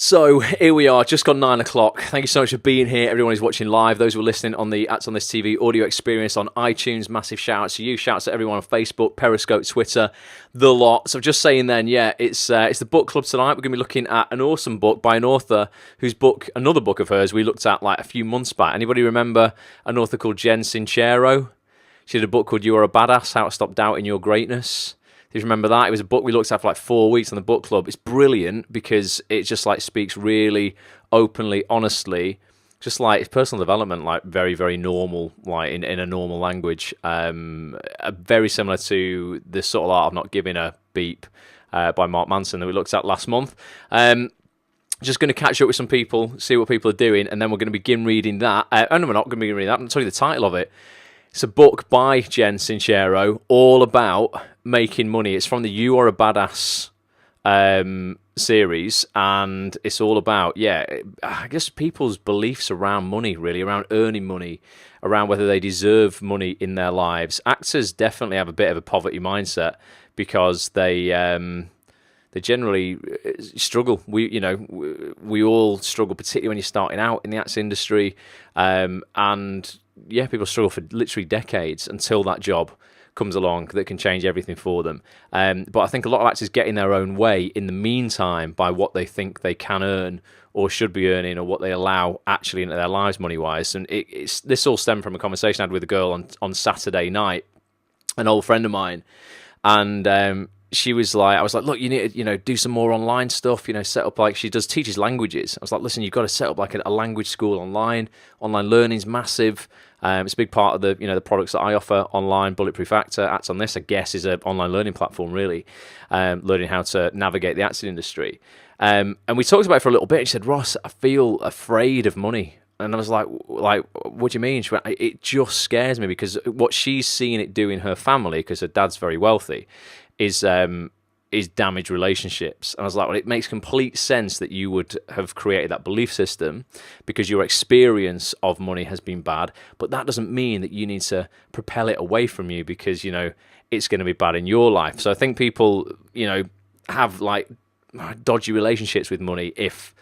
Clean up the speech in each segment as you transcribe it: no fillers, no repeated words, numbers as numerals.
So here we are, just gone 9 o'clock. Thank you so much for being here. Everyone who's watching live, those who are listening on the Acts on This TV audio experience on iTunes, massive shout out to you. Shout out to everyone on Facebook, Periscope, Twitter, the lot. So just saying then, yeah, it's the book club tonight. We're going to be looking at an awesome book by an author whose book, another book of hers, we looked at like a few months back. Anybody remember an author called Jen Sincero? She did a book called You Are a Badass, How to Stop Doubting Your Greatness. Do you remember that? It was a book we looked at for like 4 weeks on the book club. It's brilliant because it just like speaks really openly, honestly, just like it's personal development, like very, very normal, like in a normal language. Very similar to the sort of art of not giving a beep by Mark Manson that we looked at last month. Just going to catch up with some people, see what people are doing, and then we're going to begin reading that. No, we're not going to begin reading that. I'm going to tell you the title of it. It's a book by Jen Sincero, all about making money. It's from the You Are a Badass series, and it's all about, I guess people's beliefs around money, really, around earning money, around whether they deserve money in their lives. Actors definitely have a bit of a poverty mindset because they generally struggle. We all struggle, particularly when you're starting out in the arts industry, and people struggle for literally decades until that job comes along that can change everything for them. But I think a lot of actors get in their own way in the meantime by what they think they can earn or should be earning or what they allow actually into their lives money-wise. And this all stemmed from a conversation I had with a girl on Saturday night, an old friend of mine, and she was like, I was like, look, you need to, do some more online stuff, set up like, she teaches languages. I was like, listen, you've got to set up like a language school online. Online learning's massive. It's a big part of the products that I offer online. Bulletproof Actor, Acts on This, I guess, is an online learning platform, really, learning how to navigate the acting industry. And we talked about it for a little bit. She said, Ross, I feel afraid of money. And I was like, what do you mean? She went, it just scares me because what she's seeing it do in her family, because her dad's very wealthy, is damage relationships. And I was like, well, it makes complete sense that you would have created that belief system because your experience of money has been bad, but that doesn't mean that you need to propel it away from you because, it's going to be bad in your life. So I think people, have like dodgy relationships with money if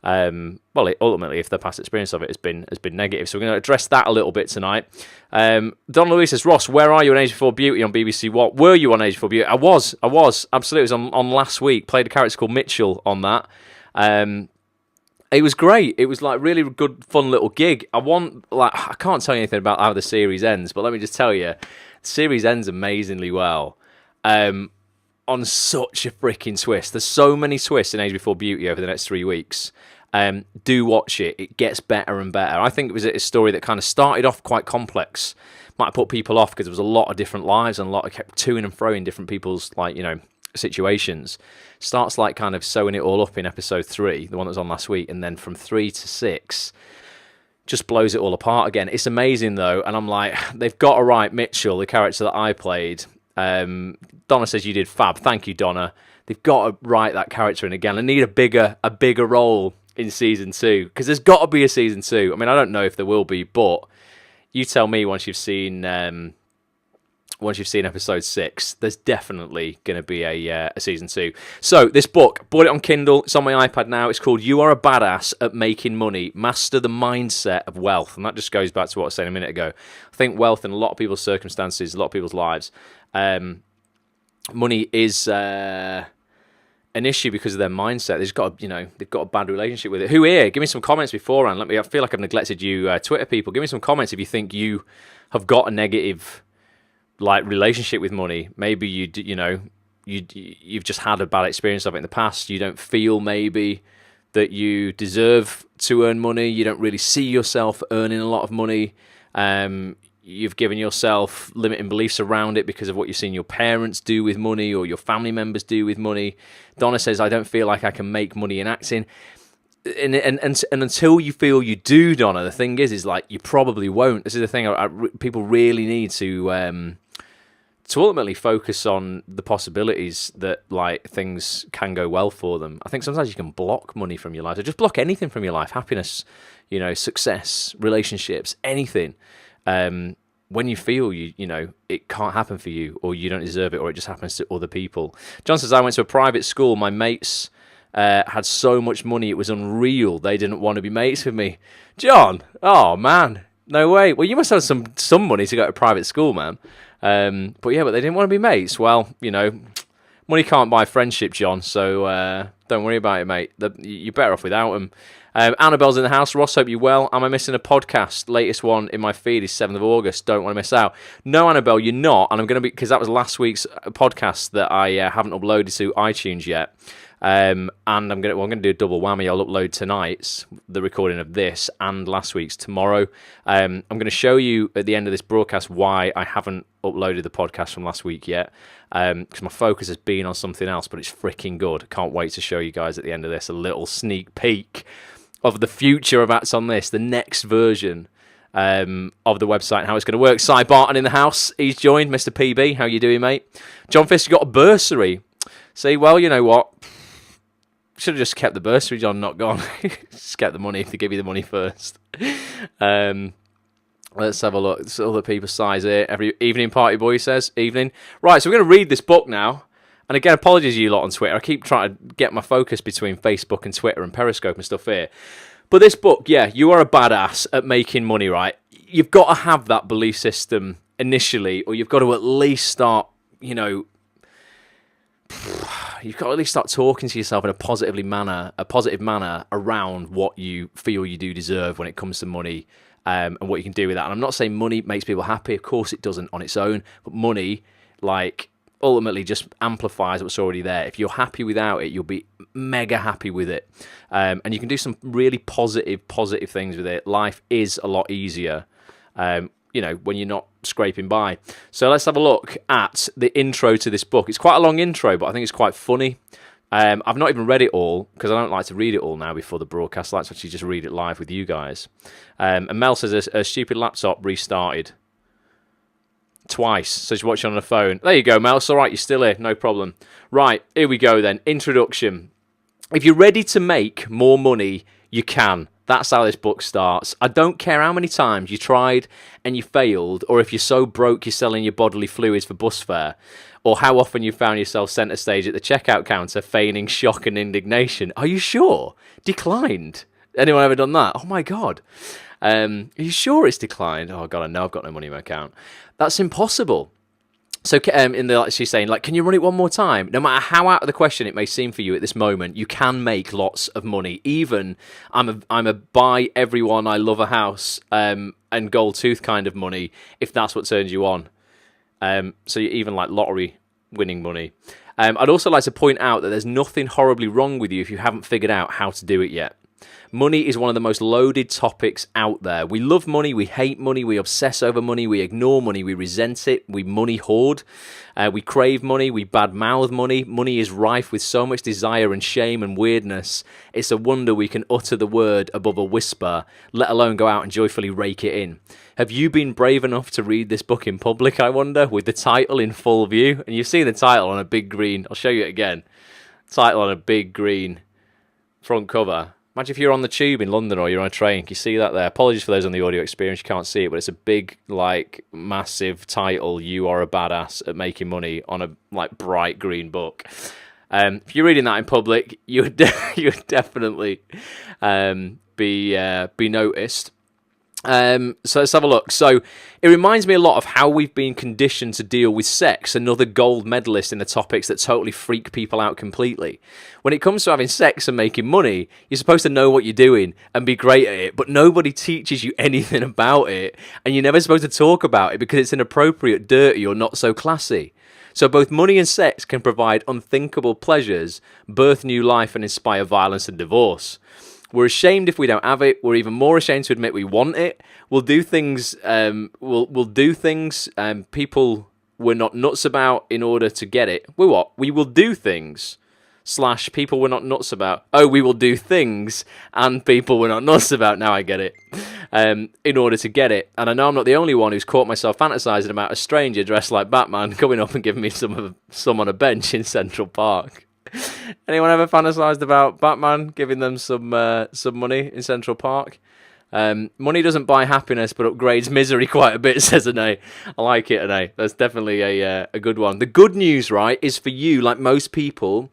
ultimately, if their past experience of it has been negative. So we're going to address that a little bit tonight. Don Louis says, Ross, where are you on Age Before Beauty on BBC What? Were you on Age Before Beauty? I was, absolutely. It was on last week. Played a character called Mitchell on that. It was great. It was like really good, fun little gig. I can't tell you anything about how the series ends, but let me just tell you, the series ends amazingly well. On such a freaking twist. There's so many twists in Age Before Beauty over the next 3 weeks. Do watch it. It gets better and better. I think it was a story that kind of started off quite complex. Might have put people off because there was a lot of different lives and a lot of kept to and fro in different people's situations. Starts like kind of sewing it all up in episode 3, the one that was on last week, and then from 3 to 6 just blows it all apart again. It's amazing though, and I'm like, they've got to write Mitchell, the character that I played. Donna says you did fab. Thank you, Donna. They've got to write that character in again. I need a bigger role in season 2 because there's got to be a season 2. I mean, I don't know if there will be, but you tell me once you've seen episode 6, there's definitely going to be a season 2. So this book, bought it on Kindle. It's on my iPad now. It's called You Are a Badass at Making Money. Master the Mindset of Wealth. And that just goes back to what I was saying a minute ago. I think wealth in a lot of people's circumstances, a lot of people's lives, money is an issue because of their mindset. They've got a bad relationship with it. Who here? Give me some comments beforehand. I feel like I've neglected you, Twitter people. Give me some comments if you think you have got a negative relationship with money. Maybe you've just had a bad experience of it in the past. You don't feel maybe that you deserve to earn money. You don't really see yourself earning a lot of money. You've given yourself limiting beliefs around it because of what you've seen your parents do with money or your family members do with money. Donna says, I don't feel like I can make money in acting. And until you feel you do, Donna, the thing is like you probably won't. This is the thing. People really need to ultimately focus on the possibilities that things can go well for them. I think sometimes you can block money from your life, or just block anything from your life, happiness, success, relationships, anything. When you feel it can't happen for you, or you don't deserve it, or it just happens to other people. John says, I went to a private school. My mates had so much money it was unreal. They didn't want to be mates with me. John, oh man, no way. Well, you must have some money to go to private school, man. But yeah, but they didn't want to be mates. Well, you know, money can't buy friendship, John, so don't worry about it, mate. You're better off without them. Annabelle's in the house. Ross, hope you're well. Am I missing a podcast? Latest one in my feed is 7th of August. Don't want to miss out. No, Annabelle, you're not. And I'm going to be, because that was last week's podcast that I haven't uploaded to iTunes yet. And I'm going to do a double whammy. I'll upload tonight's, the recording of this, and last week's tomorrow. I'm going to show you at the end of this broadcast why I haven't uploaded the podcast from last week yet, because my focus has been on something else, but it's freaking good. Can't wait to show you guys at the end of this a little sneak peek of the future of Acts on This, the next version of the website and how it's going to work. Cy Barton in the house. He's joined. Mr. PB, how you doing, mate? John Fisk got a bursary. See, well, you know what? Should have just kept the bursary, John, not gone. Just kept the money if they give you the money first. Let's have a look. It's other people's size here. Every evening party boy says. Evening. Right, so we're going to read this book now. And again, apologies you lot on Twitter. I keep trying to get my focus between Facebook and Twitter and Periscope and stuff here. But this book, yeah, you are a badass at making money, right? You've got to have that belief system initially, or you've got to at least start, you know, you've got to at least start talking to yourself in a positive manner around what you feel you do deserve when it comes to money, and what you can do with that. And I'm not saying money makes people happy. Of course it doesn't on its own. But money, like, ultimately just amplifies what's already there. If you're happy without it, you'll be mega happy with it. And you can do some really positive things with it. Life is a lot easier, you know, when you're not scraping by. So let's have a look at the intro to this book. It's quite a long intro, but I think it's quite funny. I've not even read it all, because I don't like to read it all now before the broadcast. I like to actually just read it live with you guys. And Mel says a stupid laptop restarted twice, so she's watching on her phone. There you go, Mel. It's all right, you're still here, no problem. Right, here we go then. Introduction. If you're ready to make more money, you can. That's how this book starts. I don't care how many times you tried and you failed, or if you're so broke you're selling your bodily fluids for bus fare, or how often you found yourself centre stage at the checkout counter feigning shock and indignation. Are you sure? Declined. Anyone ever done that? Oh my God. Are you sure it's declined? Oh God, I know I've got no money in my account. That's impossible. So she's saying, like, can you run it one more time? No matter how out of the question it may seem for you at this moment, you can make lots of money. Even I'm a buy everyone I love a house and gold tooth kind of money, if that's what turns you on. So you even like lottery winning money. I'd also like to point out that there's nothing horribly wrong with you if you haven't figured out how to do it yet. Money is one of the most loaded topics out there. We love money, we hate money, we obsess over money, we ignore money, we resent it, we money hoard, we crave money, we badmouth money. Money is rife with so much desire and shame and weirdness. It's a wonder we can utter the word above a whisper, let alone go out and joyfully rake it in. Have you been brave enough to read this book in public, I wonder, with the title in full view? And you've seen the title on a big green, I'll show you it again, title on a big green front cover. Imagine if you're on the tube in London or you're on a train. Can you see that there? Apologies for those on the audio experience. You can't see it, but it's a big, like, massive title. You are a badass at making money on a, like, bright green book. If you're reading that in public, you would definitely be noticed. So let's have a look. So it reminds me a lot of how we've been conditioned to deal with sex, another gold medalist in the topics that totally freak people out completely. When it comes to having sex and making money, you're supposed to know what you're doing and be great at it, but nobody teaches you anything about it, and you're never supposed to talk about it because it's inappropriate, dirty, or not so classy. So both money and sex can provide unthinkable pleasures, birth new life, and inspire violence and divorce. We're ashamed if we don't have it. We're even more ashamed to admit we want it. We'll do things. We'll do things. People we're not nuts about in order to get it. We will do things. / people we're not nuts about. Oh, we will do things and people we're not nuts about. Now I get it. In order to get it. And I know I'm not the only one who's caught myself fantasizing about a stranger dressed like Batman coming up and giving me some on a bench in Central Park. Anyone ever fantasized about Batman giving them some money in Central Park? Money doesn't buy happiness, but upgrades misery quite a bit, says Ane. I like it, Ane. That's definitely a good one. The good news, right, is for you, like most people,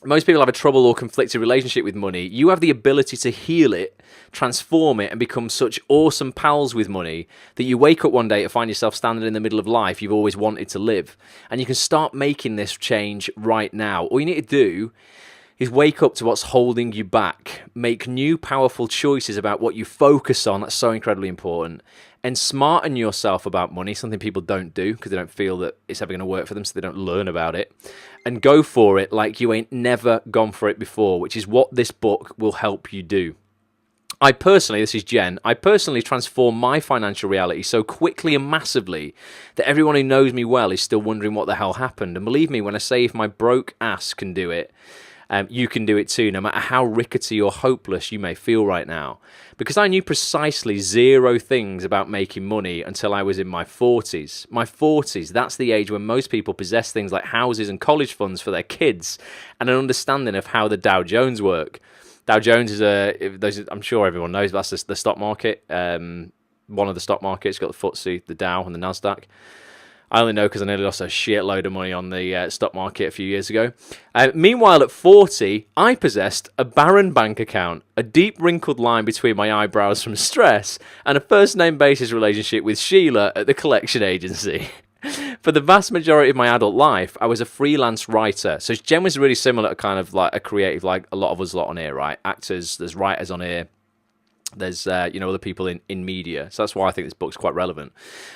Most people have a trouble or conflicted relationship with money. You have the ability to heal it, transform it, and become such awesome pals with money that you wake up one day to find yourself standing in the middle of life you've always wanted to live. And you can start making this change right now. All you need to do is wake up to what's holding you back, make new powerful choices about what you focus on. That's so incredibly important. And smarten yourself about money, something people don't do because they don't feel that it's ever going to work for them, so they don't learn about it. And go for it like you ain't never gone for it before, which is what this book will help you do. This is Jen, I personally transform my financial reality so quickly and massively that everyone who knows me well is still wondering what the hell happened. And believe me when I say if my broke ass can do it, you can do it too, no matter how rickety or hopeless you may feel right now. Because I knew precisely 0 things about making money until I was in my 40s. My 40s, that's the age when most people possess things like houses and college funds for their kids and an understanding of how the Dow Jones work. Dow Jones is I'm sure everyone knows, but that's the stock market. One of the stock markets. It's got the FTSE, the Dow, and the Nasdaq. I only know because I nearly lost a shitload of money on the stock market a few years ago. Meanwhile, at 40, I possessed a barren bank account, a deep wrinkled line between my eyebrows from stress, and a first-name basis relationship with Sheila at the collection agency. For the vast majority of my adult life, I was a freelance writer. So Jen was really similar to kind of like a creative, like a lot of us on here, right? Actors, there's writers on here. There's, other people in media. So that's why I think this book's quite relevant.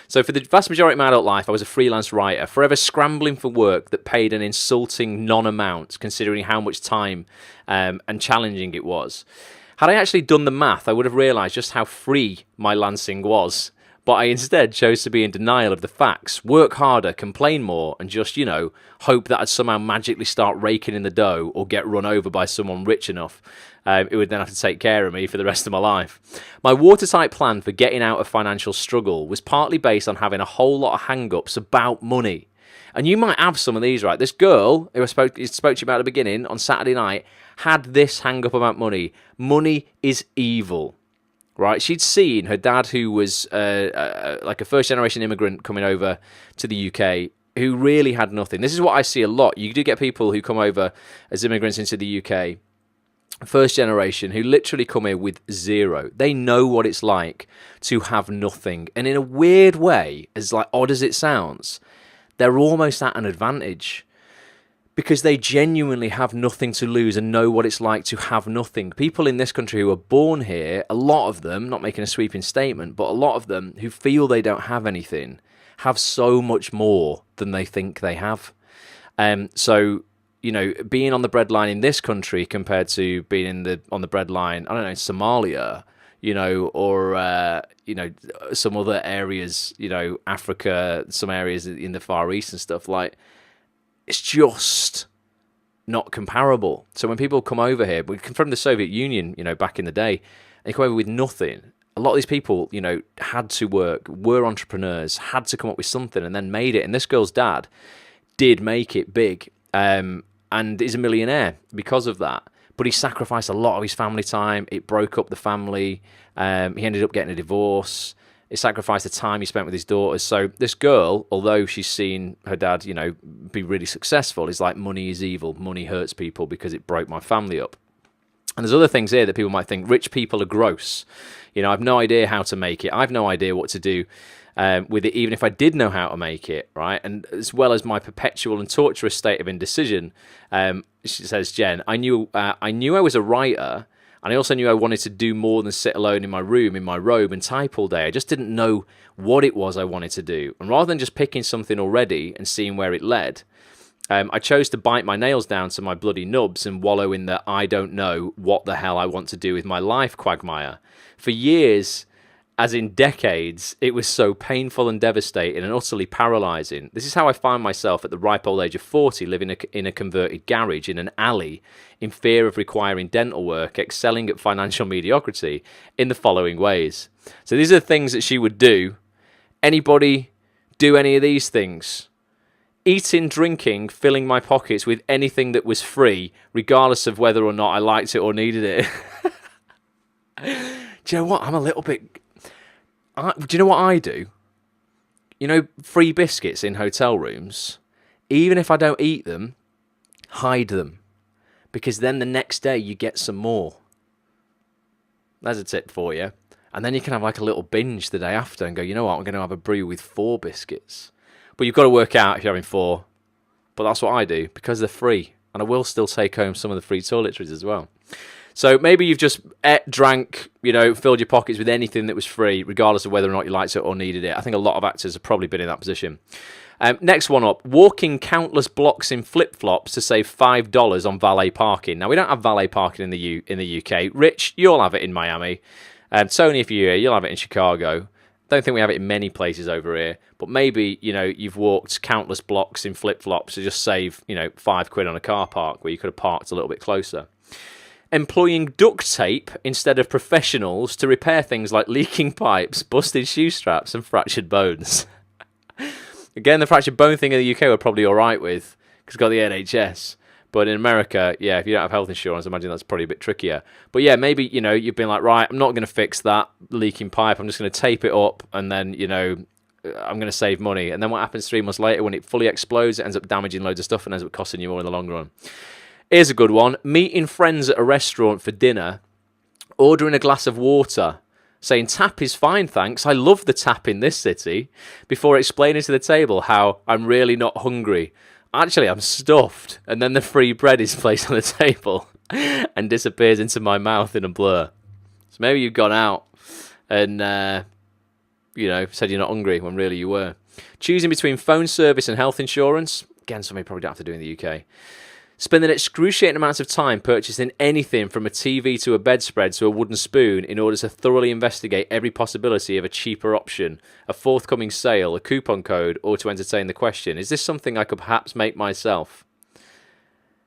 So for the vast majority of my adult life, I was a freelance writer, forever scrambling for work that paid an insulting non-amount, considering how much time and challenging it was. Had I actually done the math, I would have realised just how free my lancing was. But I instead chose to be in denial of the facts, work harder, complain more, and just, hope that I'd somehow magically start raking in the dough or get run over by someone rich enough who would then have to take care of me for the rest of my life. My watertight plan for getting out of financial struggle was partly based on having a whole lot of hang-ups about money. And you might have some of these, right? This girl who I spoke to you about at the beginning on Saturday night had this hang-up about money. Money is evil. Right, she'd seen her dad, who was like a first-generation immigrant coming over to the UK, who really had nothing. This is what I see a lot. You do get people who come over as immigrants into the UK, first generation, who literally come here with 0. They know what it's like to have nothing. And in a weird way, as like odd as it sounds, they're almost at an advantage. Because they genuinely have nothing to lose and know what it's like to have nothing. People in this country who are born here, a lot of them, not making a sweeping statement, but a lot of them who feel they don't have anything, have so much more than they think they have. So, being on the breadline in this country compared to being on the breadline, I don't know, in Somalia, or some other areas, Africa, some areas in the Far East and stuff, like, it's just not comparable. So when people come over here, from the Soviet Union, back in the day, they come over with nothing. A lot of these people, had to work, were entrepreneurs, had to come up with something and then made it. And this girl's dad did make it big and is a millionaire because of that. But he sacrificed a lot of his family time. It broke up the family. He ended up getting a divorce. It sacrificed the time he spent with his daughters. So this girl, although she's seen her dad, be really successful, is like, money is evil. Money hurts people because it broke my family up. And there's other things here that people might think rich people are gross. I've no idea how to make it. I've no idea what to do with it, even if I did know how to make it, right? And as well as my perpetual and torturous state of indecision, she says, Jen, I knew I was a writer. And I also knew I wanted to do more than sit alone in my room, in my robe, and type all day. I just didn't know what it was I wanted to do. And rather than just picking something already and seeing where it led, I chose to bite my nails down to my bloody nubs and wallow in the I don't know what the hell I want to do with my life quagmire. For years, as in decades, it was so painful and devastating and utterly paralysing. This is how I found myself at the ripe old age of 40, living in a converted garage in an alley, in fear of requiring dental work, excelling at financial mediocrity in the following ways. So these are the things that she would do. Anybody do any of these things? Eating, drinking, filling my pockets with anything that was free, regardless of whether or not I liked it or needed it. Do you know what? I'm a little bit... do you know what I do? Free biscuits in hotel rooms. Even if I don't eat them, hide them. because then the next day you get some more. There's a tip for you. And then you can have like a little binge the day after and go, you know what, I'm going to have a brew with 4 biscuits. But you've got to work out if you're having 4. But that's what I do because they're free. And I will still take home some of the free toiletries as well. So maybe you've just ate, drank, filled your pockets with anything that was free, regardless of whether or not you liked it or needed it. I think a lot of actors have probably been in that position. Next one up, walking countless blocks in flip-flops to save $5 on valet parking. Now, we don't have valet parking in the UK. Rich, you'll have it in Miami. Tony, if you're here, you'll have it in Chicago. Don't think we have it in many places over here. But maybe, you've walked countless blocks in flip-flops to just save, £5 on a car park where you could have parked a little bit closer. Employing duct tape instead of professionals to repair things like leaking pipes, busted shoe straps, and fractured bones. Again, the fractured bone thing in the UK we're probably all right with because we've got the NHS. But in America, yeah, if you don't have health insurance, I imagine that's probably a bit trickier. But yeah, maybe, you've been like, right, I'm not going to fix that leaking pipe. I'm just going to tape it up and then, I'm going to save money. And then what happens 3 months later when it fully explodes, it ends up damaging loads of stuff and ends up costing you more in the long run. Here's a good one. Meeting friends at a restaurant for dinner, ordering a glass of water, saying, tap is fine, thanks. I love the tap in this city, before explaining to the table how I'm really not hungry. Actually, I'm stuffed. And then the free bread is placed on the table and disappears into my mouth in a blur. So maybe you've gone out and, said you're not hungry when really you were. Choosing between phone service and health insurance. Again, something you probably don't have to do in the UK. Spending excruciating amounts of time purchasing anything from a TV to a bedspread to a wooden spoon in order to thoroughly investigate every possibility of a cheaper option, a forthcoming sale, a coupon code, or to entertain the question, is this something I could perhaps make myself?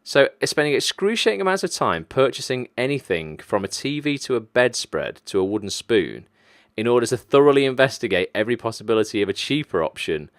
So, spending excruciating amounts of time purchasing anything from a TV to a bedspread to a wooden spoon in order to thoroughly investigate every possibility of a cheaper option,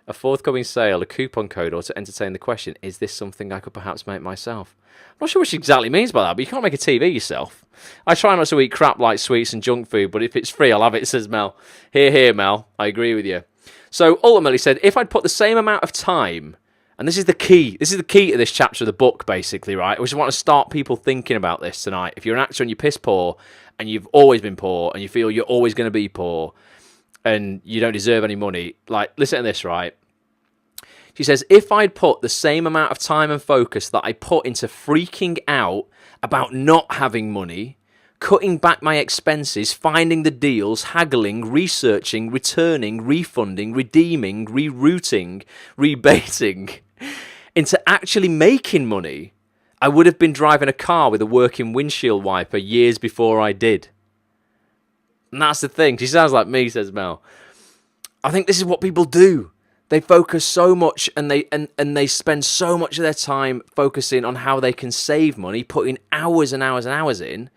a forthcoming sale, a coupon code, or to entertain the question, is this something I could perhaps make myself? I'm not sure what she exactly means by that, but you can't make a TV yourself. I try not to eat crap like sweets and junk food, but if it's free, I'll have it, says Mel. Here, Mel. I agree with you. So, ultimately said, if I'd put the same amount of time, and this is the key to this chapter of the book, basically, right? I just want to start people thinking about this tonight. If you're an actor and you're piss poor, and you've always been poor, and you feel you're always going to be poor, and you don't deserve any money, like, listen to this, right? She says, if I'd put the same amount of time and focus that I put into freaking out about not having money, cutting back my expenses, finding the deals, haggling, researching, returning, refunding, redeeming, rerouting, rebating, into actually making money, I would have been driving a car with a working windshield wiper years before I did. And that's the thing. She sounds like me, says Mel. I think this is what people do. They focus so much and they spend so much of their time focusing on how they can save money, putting hours and hours and hours in,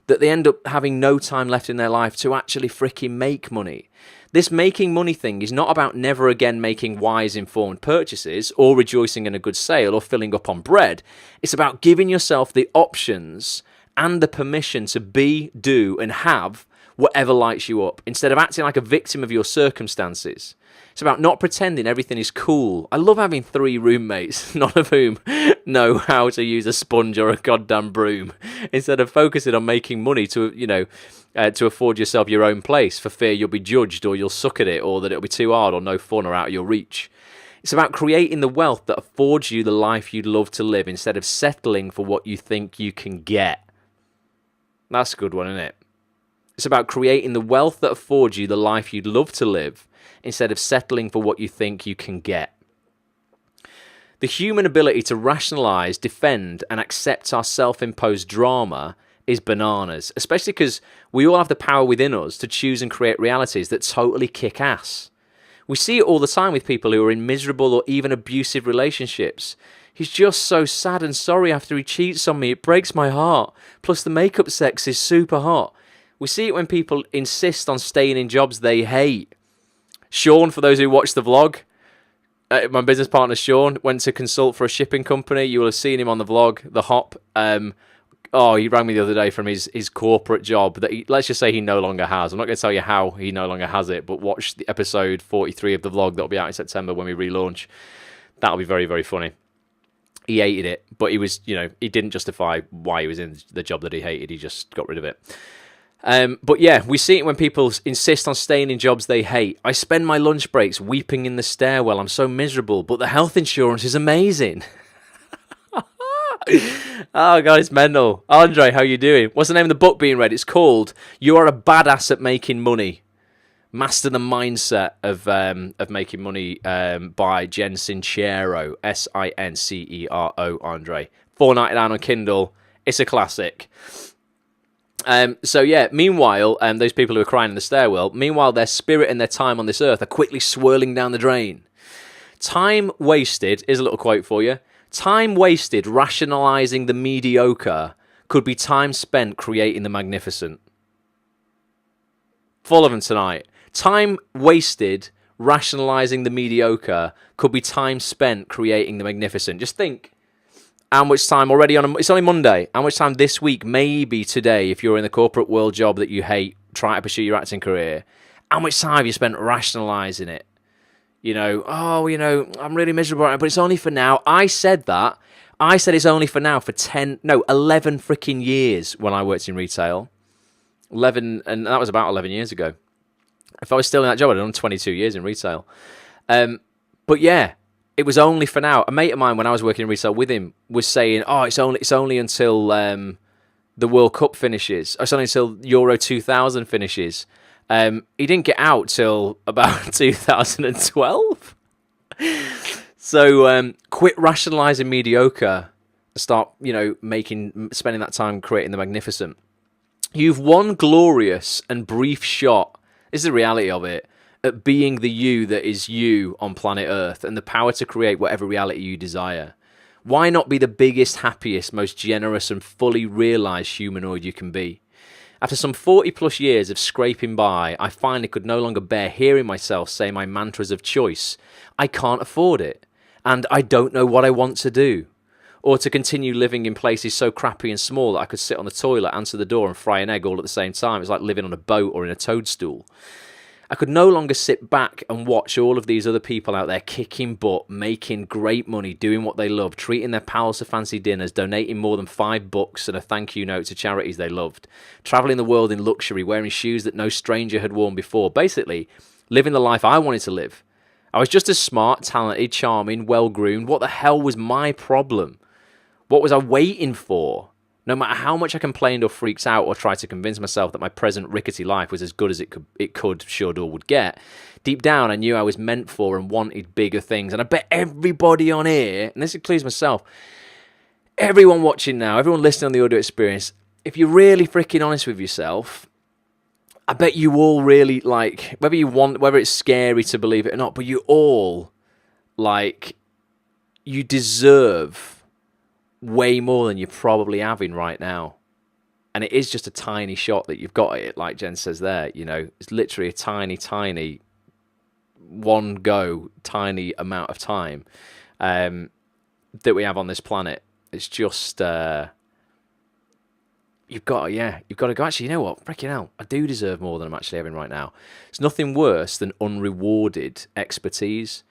that they end up having no time left in their life to actually freaking make money. This making money thing is not about never again making wise, informed purchases or rejoicing in a good sale or filling up on bread. It's about giving yourself the options and the permission to be, do, and have whatever lights you up, instead of acting like a victim of your circumstances. It's about not pretending everything is cool. I love having 3 roommates, none of whom know how to use a sponge or a goddamn broom, instead of focusing on making money to, to afford yourself your own place for fear you'll be judged or you'll suck at it or that it'll be too hard or no fun or out of your reach. It's about creating the wealth that affords you the life you'd love to live instead of settling for what you think you can get. That's a good one, isn't it? It's about creating the wealth that affords you the life you'd love to live instead of settling for what you think you can get. The human ability to rationalize, defend, and accept our self-imposed drama is bananas, especially because we all have the power within us to choose and create realities that totally kick ass. We see it all the time with people who are in miserable or even abusive relationships. He's just so sad and sorry after he cheats on me. It breaks my heart. Plus the makeup sex is super hot. We see it when people insist on staying in jobs they hate. Sean, for those who watch the vlog, my business partner Sean went to consult for a shipping company. You will have seen him on the vlog, The Hop. He rang me the other day from his corporate job that let's just say he no longer has. I'm not going to tell you how he no longer has it, but watch the episode 43 of the vlog that will be out in September when we relaunch. That'll be very, very funny. He hated it, but he was, he didn't justify why he was in the job that he hated. He just got rid of it. But yeah, we see it when people insist on staying in jobs they hate. I spend my lunch breaks weeping in the stairwell. I'm so miserable, but the health insurance is amazing. Oh god, it's mental. Andre, how you doing? What's the name of the book being read? It's called "You Are a Badass at Making Money. Master the Mindset of Making Money" by Jen Sincero, Sincero. Andre, $4.99 on Kindle. It's a classic. So yeah, meanwhile, those people who are crying in the stairwell, meanwhile, their spirit and their time on this earth are quickly swirling down the drain. Time wasted, is a little quote for you. Time wasted rationalizing the mediocre could be time spent creating the magnificent. Full of them tonight. Time wasted rationalizing the mediocre could be time spent creating the magnificent. Just think. How much time already it's only Monday. How much time this week, maybe today, if you're in the corporate world job that you hate, trying to pursue your acting career, how much time have you spent rationalizing it? I'm really miserable, but it's only for now. I said that. I said it's only for now for 11 freaking years when I worked in retail. 11, and that was about 11 years ago. If I was still in that job, I'd done 22 years in retail. But yeah, it was only for now. A mate of mine, when I was working in retail with him, was saying, "Oh, it's only until the World Cup finishes. It's only until Euro 2000 finishes." He didn't get out till about 2012. So quit rationalizing mediocre. Start, spending that time creating the magnificent. You've one glorious and brief shot. This is the reality of it. At being the you that is you on planet Earth and the power to create whatever reality you desire. Why not be the biggest, happiest, most generous and fully realized humanoid you can be? After some 40 plus years of scraping by, I finally could no longer bear hearing myself say my mantras of choice. I can't afford it, and I don't know what I want to do. Or to continue living in places so crappy and small that I could sit on the toilet, answer the door and fry an egg all at the same time. It's like living on a boat or in a toadstool. I could no longer sit back and watch all of these other people out there kicking butt, making great money, doing what they love, treating their pals to fancy dinners, donating more than $5 and a thank you note to charities they loved, traveling the world in luxury, wearing shoes that no stranger had worn before. Basically, living the life I wanted to live. I was just as smart, talented, charming, well-groomed. What the hell was my problem? What was I waiting for? No matter how much I complained or freaked out or tried to convince myself that my present rickety life was as good as it could, should, or would get, deep down I knew I was meant for and wanted bigger things. And I bet everybody on here, and this includes myself, everyone watching now, everyone listening on the audio experience, if you're really freaking honest with yourself, I bet you all really, whether it's scary to believe it or not, but you all, you deserve way more than you're probably having right now. And it is just a tiny shot that you've got it, like Jen says there, it's literally a tiny one go, tiny amount of time that we have on this planet. It's just you've got to go, actually, you know what, freaking hell, I do deserve more than I'm actually having right now. It's nothing worse than unrewarded expertise.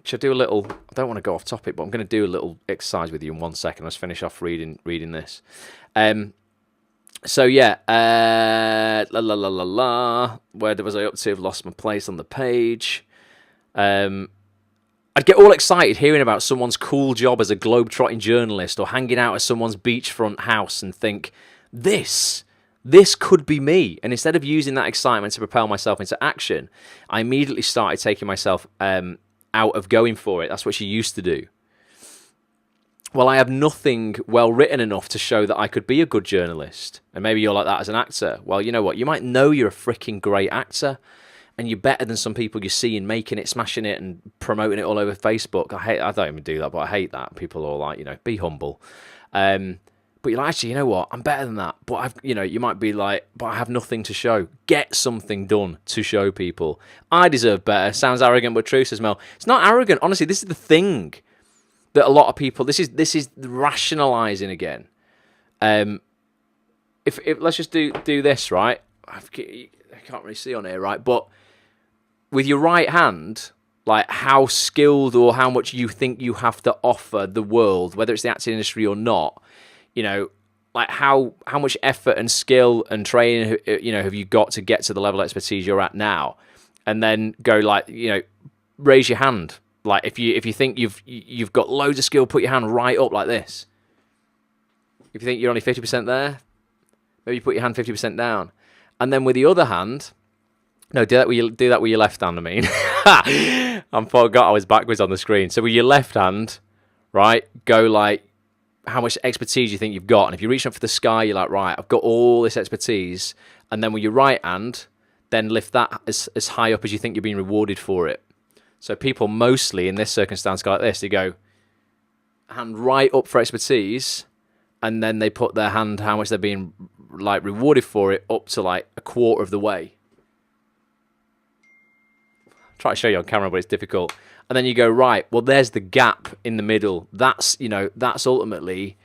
Should I do a little, I don't want to go off topic, but I'm going to do a little exercise with you in 1 second. Let's finish off reading this. So yeah, where was I up to? I've lost my place on the page. I'd get all excited hearing about someone's cool job as a globe-trotting journalist or hanging out at someone's beachfront house and think, this could be me. And instead of using that excitement to propel myself into action, I immediately started taking myself out of going for it. That's what she used to do. Well, I have nothing well written enough to show that I could be a good journalist. And maybe you're like that as an actor. Well, you know what? You might know you're a freaking great actor and you're better than some people you see and making it, smashing it and promoting it all over Facebook. I don't even do that, but I hate that. People are like, be humble. But you're like, actually, you know what? I'm better than that. But you might be like, but I have nothing to show. Get something done to show people. I deserve better. Sounds arrogant, but true, says Mel. It's not arrogant. Honestly, this is the thing that a lot of people, this is rationalizing again. If let's just do this, right? I can't really see on here, right? But with your right hand, like how skilled or how much you think you have to offer the world, whether it's the acting industry or not, you know, like how much effort and skill and training, you know, have you got to get to the level of expertise you're at now? And then go like, you know, raise your hand. Like if you think you've got loads of skill, put your hand right up like this. If you think you're only 50% there, maybe you put your hand 50% down. And then with the other hand, no, do that with your left hand, I mean. I forgot I was backwards on the screen. So with your left hand, right, go like how much expertise you think you've got. And if you're reaching up for the sky, you're like, right, I've got all this expertise. And then with your right hand, then lift that as high up as you think you're being rewarded for it. So people mostly in this circumstance go like this. They go hand right up for expertise, and then they put their hand, how much they're being like rewarded for it, up to like a quarter of the way. Try to show you on camera, but it's difficult. And then you go, right, well, there's the gap in the middle. That's, you know, that's ultimately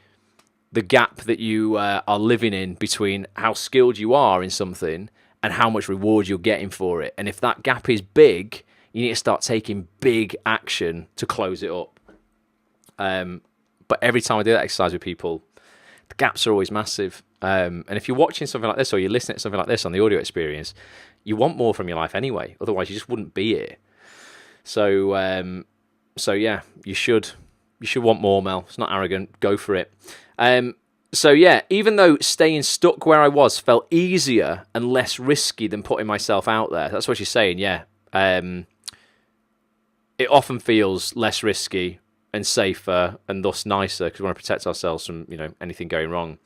the gap that you are living in between how skilled you are in something and how much reward you're getting for it. And if that gap is big, you need to start taking big action to close it up. But every time I do that exercise with people, the gaps are always massive. And if you're watching something like this or you're listening to something like this on the audio experience, you want more from your life anyway. Otherwise, you just wouldn't be here. So yeah, you should want more, Mel. It's not arrogant. Go for it. So yeah, even though staying stuck where I was felt easier and less risky than putting myself out there, that's what she's saying. Yeah, it often feels less risky and safer and thus nicer because we want to protect ourselves from, you know, anything going wrong.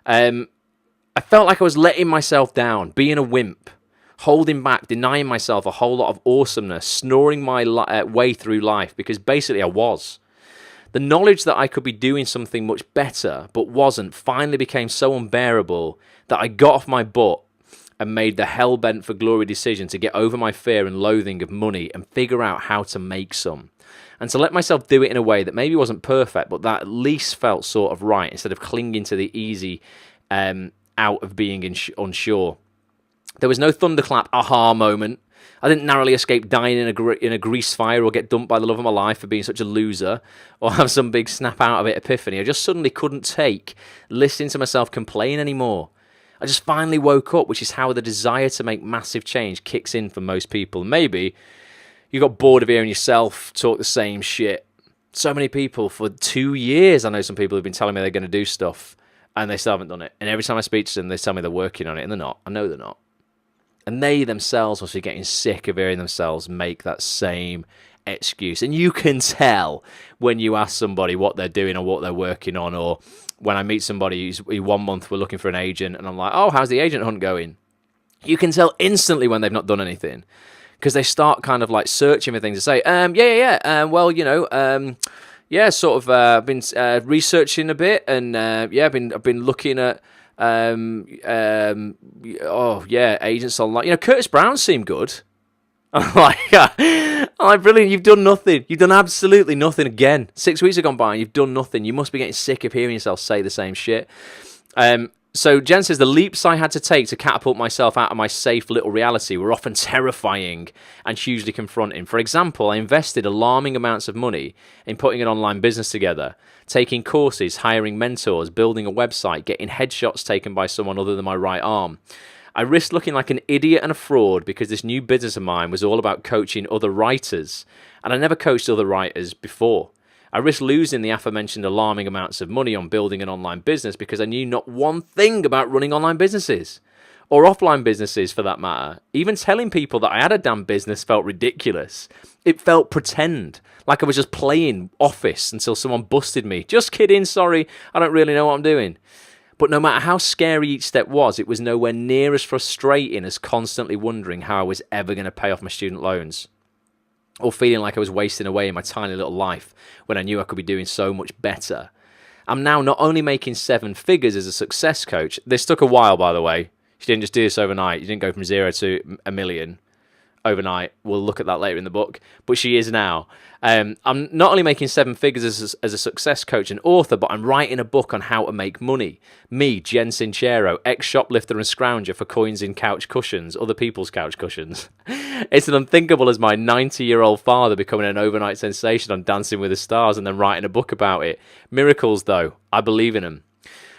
I felt like I was letting myself down, being a wimp, holding back, denying myself a whole lot of awesomeness, snoring my way through life because basically I was. The knowledge that I could be doing something much better but wasn't finally became so unbearable that I got off my butt and made the hell-bent for glory decision to get over my fear and loathing of money and figure out how to make some. And to let myself do it in a way that maybe wasn't perfect, but that at least felt sort of right, instead of clinging to the easy out of being unsure. There was no thunderclap aha moment. I didn't narrowly escape dying in a grease fire or get dumped by the love of my life for being such a loser or have some big snap out of it epiphany. I just suddenly couldn't take listening to myself complain anymore. I just finally woke up, which is how the desire to make massive change kicks in for most people. Maybe you got bored of hearing yourself talk the same shit. So many people for 2 years, I know some people have been telling me they're going to do stuff and they still haven't done it. And every time I speak to them, they tell me they're working on it and they're not. I know they're not. And they themselves must be getting sick of hearing themselves make that same excuse. And you can tell when you ask somebody what they're doing or what they're working on, or when I meet somebody who's 1 month we're looking for an agent and I'm like, oh, how's the agent hunt going? You can tell instantly when they've not done anything because they start kind of like searching for things to say, well, you know, yeah, sort of been researching a bit and I've been looking at agents online. You know, Curtis Brown seemed good. I'm like, brilliant. You've done nothing. You've done absolutely nothing again. 6 weeks have gone by and you've done nothing. You must be getting sick of hearing yourself say the same shit. So Jen says, the leaps I had to take to catapult myself out of my safe little reality were often terrifying and hugely confronting. For example, I invested alarming amounts of money in putting an online business together, taking courses, hiring mentors, building a website, getting headshots taken by someone other than my right arm. I risked looking like an idiot and a fraud because this new business of mine was all about coaching other writers, and I never coached other writers before. I risked losing the aforementioned alarming amounts of money on building an online business because I knew not one thing about running online businesses, or offline businesses for that matter. Even telling people that I had a damn business felt ridiculous. It felt pretend, like I was just playing Office until someone busted me. Just kidding, sorry, I don't really know what I'm doing. But no matter how scary each step was, it was nowhere near as frustrating as constantly wondering how I was ever going to pay off my student loans, or feeling like I was wasting away in my tiny little life when I knew I could be doing so much better. I'm now not only making 7 figures as a success coach. This took a while, by the way. You didn't just do this overnight. You didn't go from 0 to $1 million overnight. We'll look at that later in the book, but she is now. I'm not only making 7 figures as a success coach and author, but I'm writing a book on how to make money. Me, Jen Sincero, ex-shoplifter and scrounger for coins in couch cushions, other people's couch cushions. It's an unthinkable as my 90-year-old father becoming an overnight sensation on Dancing with the Stars and then writing a book about it. Miracles, though. I believe in them.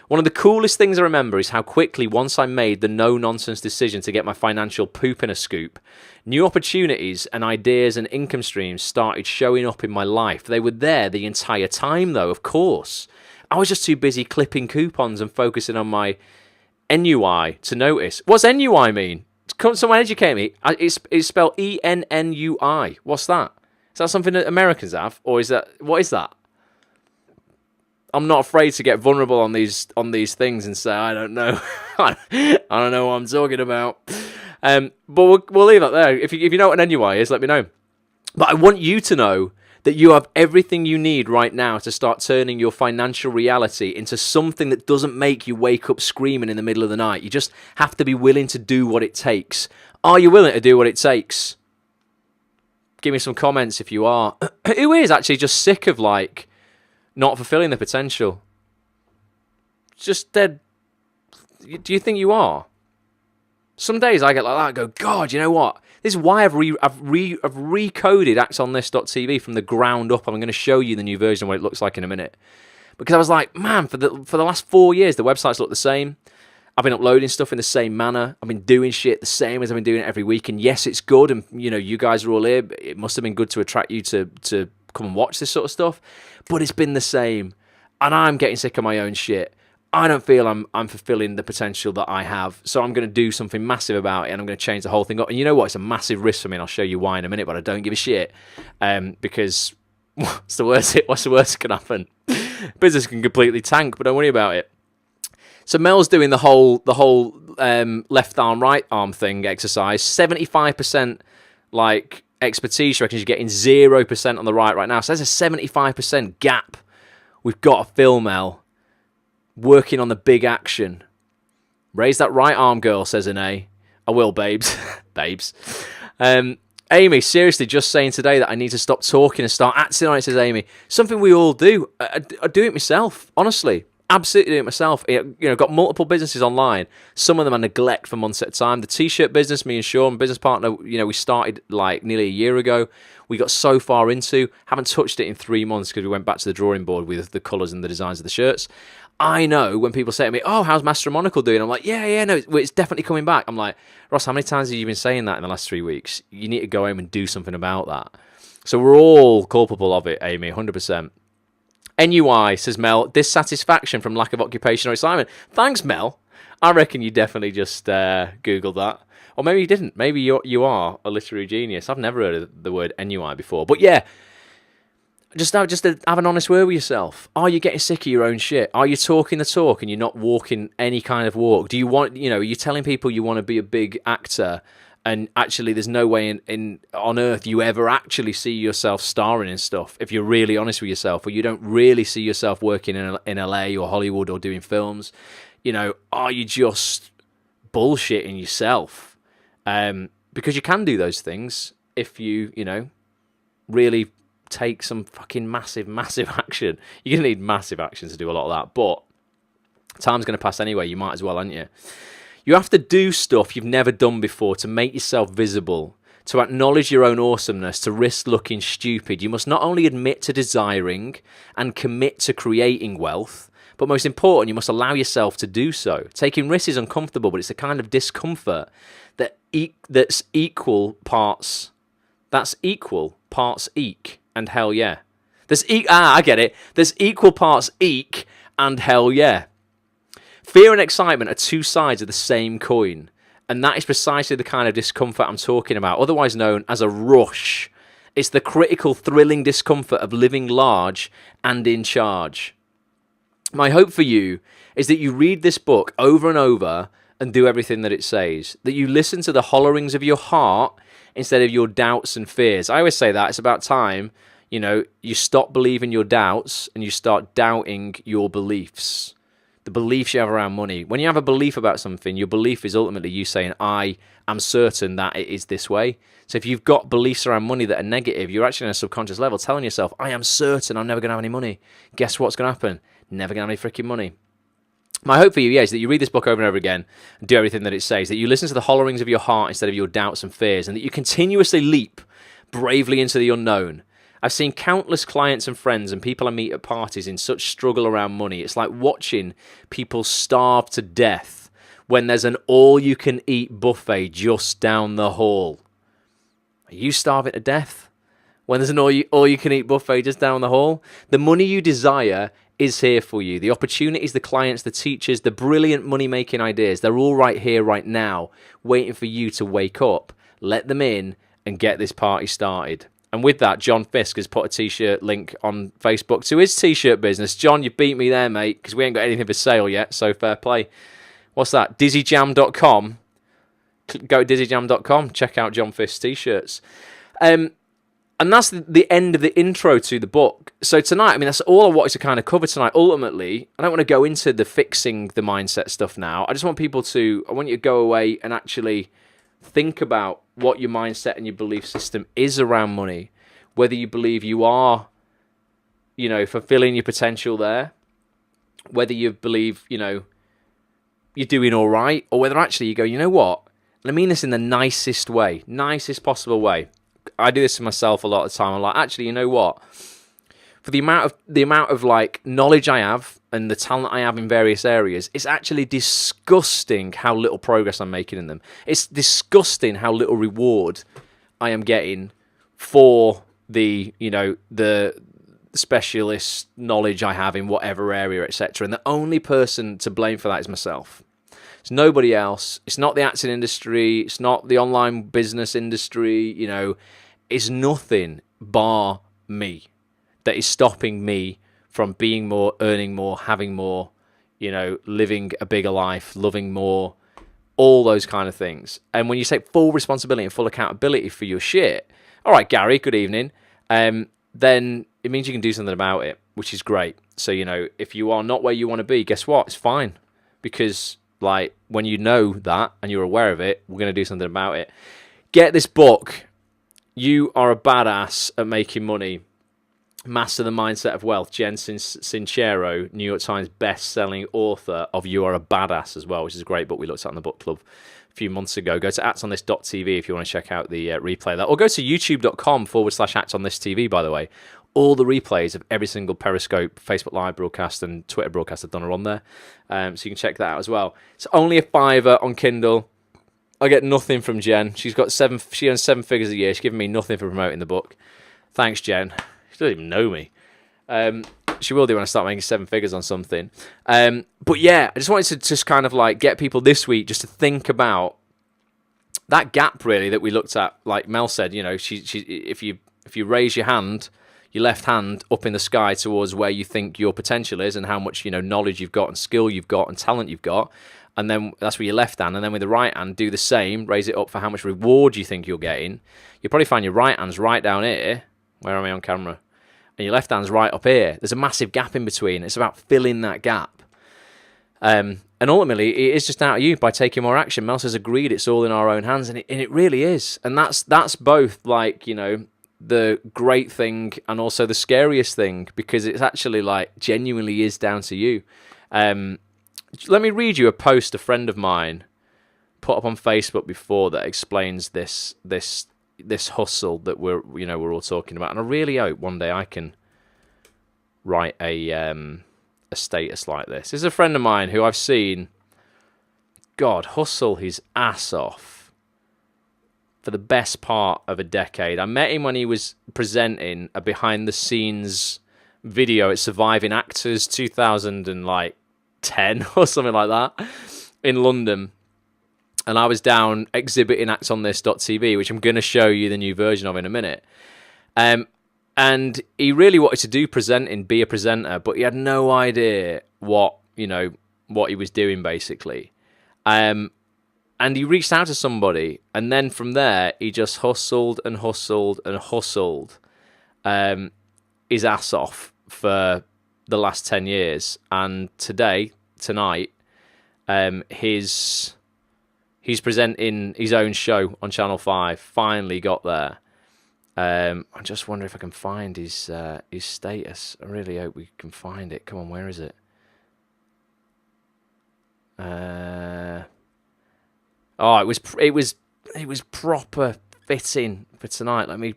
One of the coolest things I remember is how quickly, once I made the no-nonsense decision to get my financial poop in a scoop, new opportunities and ideas and income streams started showing up in my life. They were there the entire time, though, of course. I was just too busy clipping coupons and focusing on my NUI to notice. What's NUI mean? Someone educate me. It's spelled ENNUI. What's that? Is that something that Americans have? Or what is that? I'm not afraid to get vulnerable on these things and say I don't know. I don't know what I'm talking about. But we'll leave that there. If you know what an NUI is, let me know. But I want you to know that you have everything you need right now to start turning your financial reality into something that doesn't make you wake up screaming in the middle of the night. You just have to be willing to do what it takes. Are you willing to do what it takes? Give me some comments if you are. Who is actually just sick of not fulfilling the potential? Just dead. Do you think you are? Some days I get like that and go, God, you know what? This is why I've recoded actonthis.tv from the ground up. I'm going to show you the new version of what it looks like in a minute. Because I was like, man, for the last 4 years, the websites look the same. I've been uploading stuff in the same manner. I've been doing shit the same as I've been doing it every week. And yes, it's good. And, you guys are all here. It must have been good to attract you to come and watch this sort of stuff. But it's been the same. And I'm getting sick of my own shit. I don't feel I'm fulfilling the potential that I have. So I'm going to do something massive about it. And I'm going to change the whole thing up. And you know what? It's a massive risk for me. And I'll show you why in a minute. But I don't give a shit. Because what's the worst that can happen? Business can completely tank. But don't worry about it. So Mel's doing the whole left arm, right arm thing exercise. 75% expertise. She reckons you're getting 0% on the right now. So there's a 75% gap. We've got to fill, Mel. Working on the big action. Raise that right arm, girl, says Ine. I will, babes. Babes. Amy, seriously, just saying today that I need to stop talking and start acting on it, says Amy. Something we all do. I do it myself, honestly. Absolutely do it myself. Got multiple businesses online. Some of them I neglect for months at a time. The t-shirt business, me and Sean, business partner, we started nearly a year ago. We got so far into, haven't touched it in 3 months because we went back to the drawing board with the colours and the designs of the shirts. I know when people say to me, oh, how's Master Monocle doing? I'm like, yeah, no, it's definitely coming back. I'm like, Ross, how many times have you been saying that in the last 3 weeks? You need to go home and do something about that. So we're all culpable of it, Amy, 100%. NUI, says Mel, dissatisfaction from lack of occupation or assignment. Thanks, Mel. I reckon you definitely just Googled that. Or maybe you didn't. Maybe you are a literary genius. I've never heard of the word NUI before. But yeah, just to have an honest word with yourself. Are you getting sick of your own shit? Are you talking the talk and you're not walking any kind of walk? Do you want, are you telling people you want to be a big actor and actually there's no way on earth you ever actually see yourself starring in stuff if you're really honest with yourself, or you don't really see yourself working in LA or Hollywood or doing films? Are you just bullshitting yourself? Because you can do those things if you, really take some fucking massive action. You're going to need massive action to do a lot of that, but time's going to pass anyway. You might as well, aren't you? You have to do stuff you've never done before to make yourself visible, to acknowledge your own awesomeness, to risk looking stupid. You must not only admit to desiring and commit to creating wealth, but most important, you must allow yourself to do so. Taking risks is uncomfortable, but it's a kind of discomfort that's equal parts eek and hell yeah. I get it. There's equal parts eek and hell yeah. Fear and excitement are two sides of the same coin, and that is precisely the kind of discomfort I'm talking about, otherwise known as a rush. It's the critical, thrilling discomfort of living large and in charge. My hope for you is that you read this book over and over and do everything that it says, that you listen to the hollerings of your heart instead of your doubts and fears. I always say that it's about time, you stop believing your doubts and you start doubting your beliefs. the beliefs you have around money. When you have a belief about something, your belief is ultimately you saying, I am certain that it is this way. So if you've got beliefs around money that are negative, you're actually on a subconscious level telling yourself, I am certain I'm never going to have any money. Guess what's going to happen? Never going to have any freaking money. My hope for you, is that you read this book over and over again and do everything that it says, that you listen to the hollerings of your heart instead of your doubts and fears, and that you continuously leap bravely into the unknown. I've seen countless clients and friends and people I meet at parties in such struggle around money. It's like watching people starve to death when there's an all-you-can-eat buffet just down the hall. Are you starving to death when there's an all-you-can-eat buffet just down the hall? The money you desire is here for you. The opportunities, the clients, the teachers, the brilliant money-making ideas, they're all right here, right now, waiting for you to wake up, let them in, and get this party started. And with that, John Fisk has put a t-shirt link on Facebook to his t-shirt business. John, you beat me there, mate, because we ain't got anything for sale yet, so fair play. What's that? DizzyJam.com. Go to DizzyJam.com. Check out John Fisk's t-shirts. And that's the end of the intro to the book. So tonight, I mean, that's all I wanted to kind of cover tonight. Ultimately, I don't want to go into the fixing the mindset stuff now. I just want people to, I want you to go away and actually think about what your mindset and your belief system is around money. Whether you believe you are, fulfilling your potential there. Whether you believe, you're doing all right. Or whether actually you go, you know what? And I mean this in the nicest way. Nicest possible way. I do this to myself a lot of the time. I'm like, actually, you know what? For the amount of like knowledge I have and the talent I have in various areas, it's actually disgusting how little progress I'm making in them. It's disgusting how little reward I am getting for the specialist knowledge I have in whatever area, etc. And the only person to blame for that is myself. It's nobody else. It's not the acting industry. It's not the online business industry. It's nothing bar me that is stopping me from being more, earning more, having more, living a bigger life, loving more, all those kind of things. And when you take full responsibility and full accountability for your shit, all right, Gary, good evening, then it means you can do something about it, which is great. So, if you are not where you want to be, guess what? It's fine. Because, when you know that and you're aware of it, we're going to do something about it. Get this book. You are a badass at making money. Master the Mindset of Wealth. Jen Sincero, New York Times best-selling author of You Are a Badass as well, which is a great book we looked at in the book club a few months ago. Go to actonthis.tv if you want to check out the replay of that. Or go to youtube.com/actonthistv, by the way. All the replays of every single Periscope, Facebook Live broadcast, and Twitter broadcast I've done are on there. So you can check that out as well. It's only a $5 on Kindle. I get nothing from Jen. She earns 7 figures a year. She's giving me nothing for promoting the book. Thanks, Jen. She doesn't even know me. She will do when I start making 7 figures on something. But yeah, I just wanted to just kind of get people this week just to think about that gap really that we looked at. Like Mel said, if you raise your hand, your left hand up in the sky towards where you think your potential is and how much knowledge you've got and skill you've got and talent you've got, and then that's with your left hand, and then with the right hand do the same, raise it up for how much reward you think you're getting. You'll probably find your right hand's right down here. Where am I on camera? And your left hand's right up here. There's a massive gap in between. It's about filling that gap. And ultimately, it is just out of you by taking more action. Mel says, agreed, it's all in our own hands, and it really is. And that's both the great thing and also the scariest thing, because it's actually genuinely is down to you. Let me read you a post a friend of mine put up on Facebook before that explains this hustle that we're all talking about. And I really hope one day I can write a status like this. This is a friend of mine who I've seen, hustle his ass off for the best part of a decade. I met him when he was presenting a behind-the-scenes video at Surviving Actors 2010 or something like that in London. And I was down exhibiting actonthis.tv, which I'm going to show you the new version of in a minute. And he really wanted to do presenting, be a presenter, but he had no idea what he was doing, basically. And he reached out to somebody, and then from there, he just hustled and hustled and hustled his ass off for the last 10 years. And today, tonight. He's presenting his own show on Channel 5. Finally got there. I just wonder if I can find his status. I really hope we can find it. Come on, where is it? It was proper fitting for tonight. Let me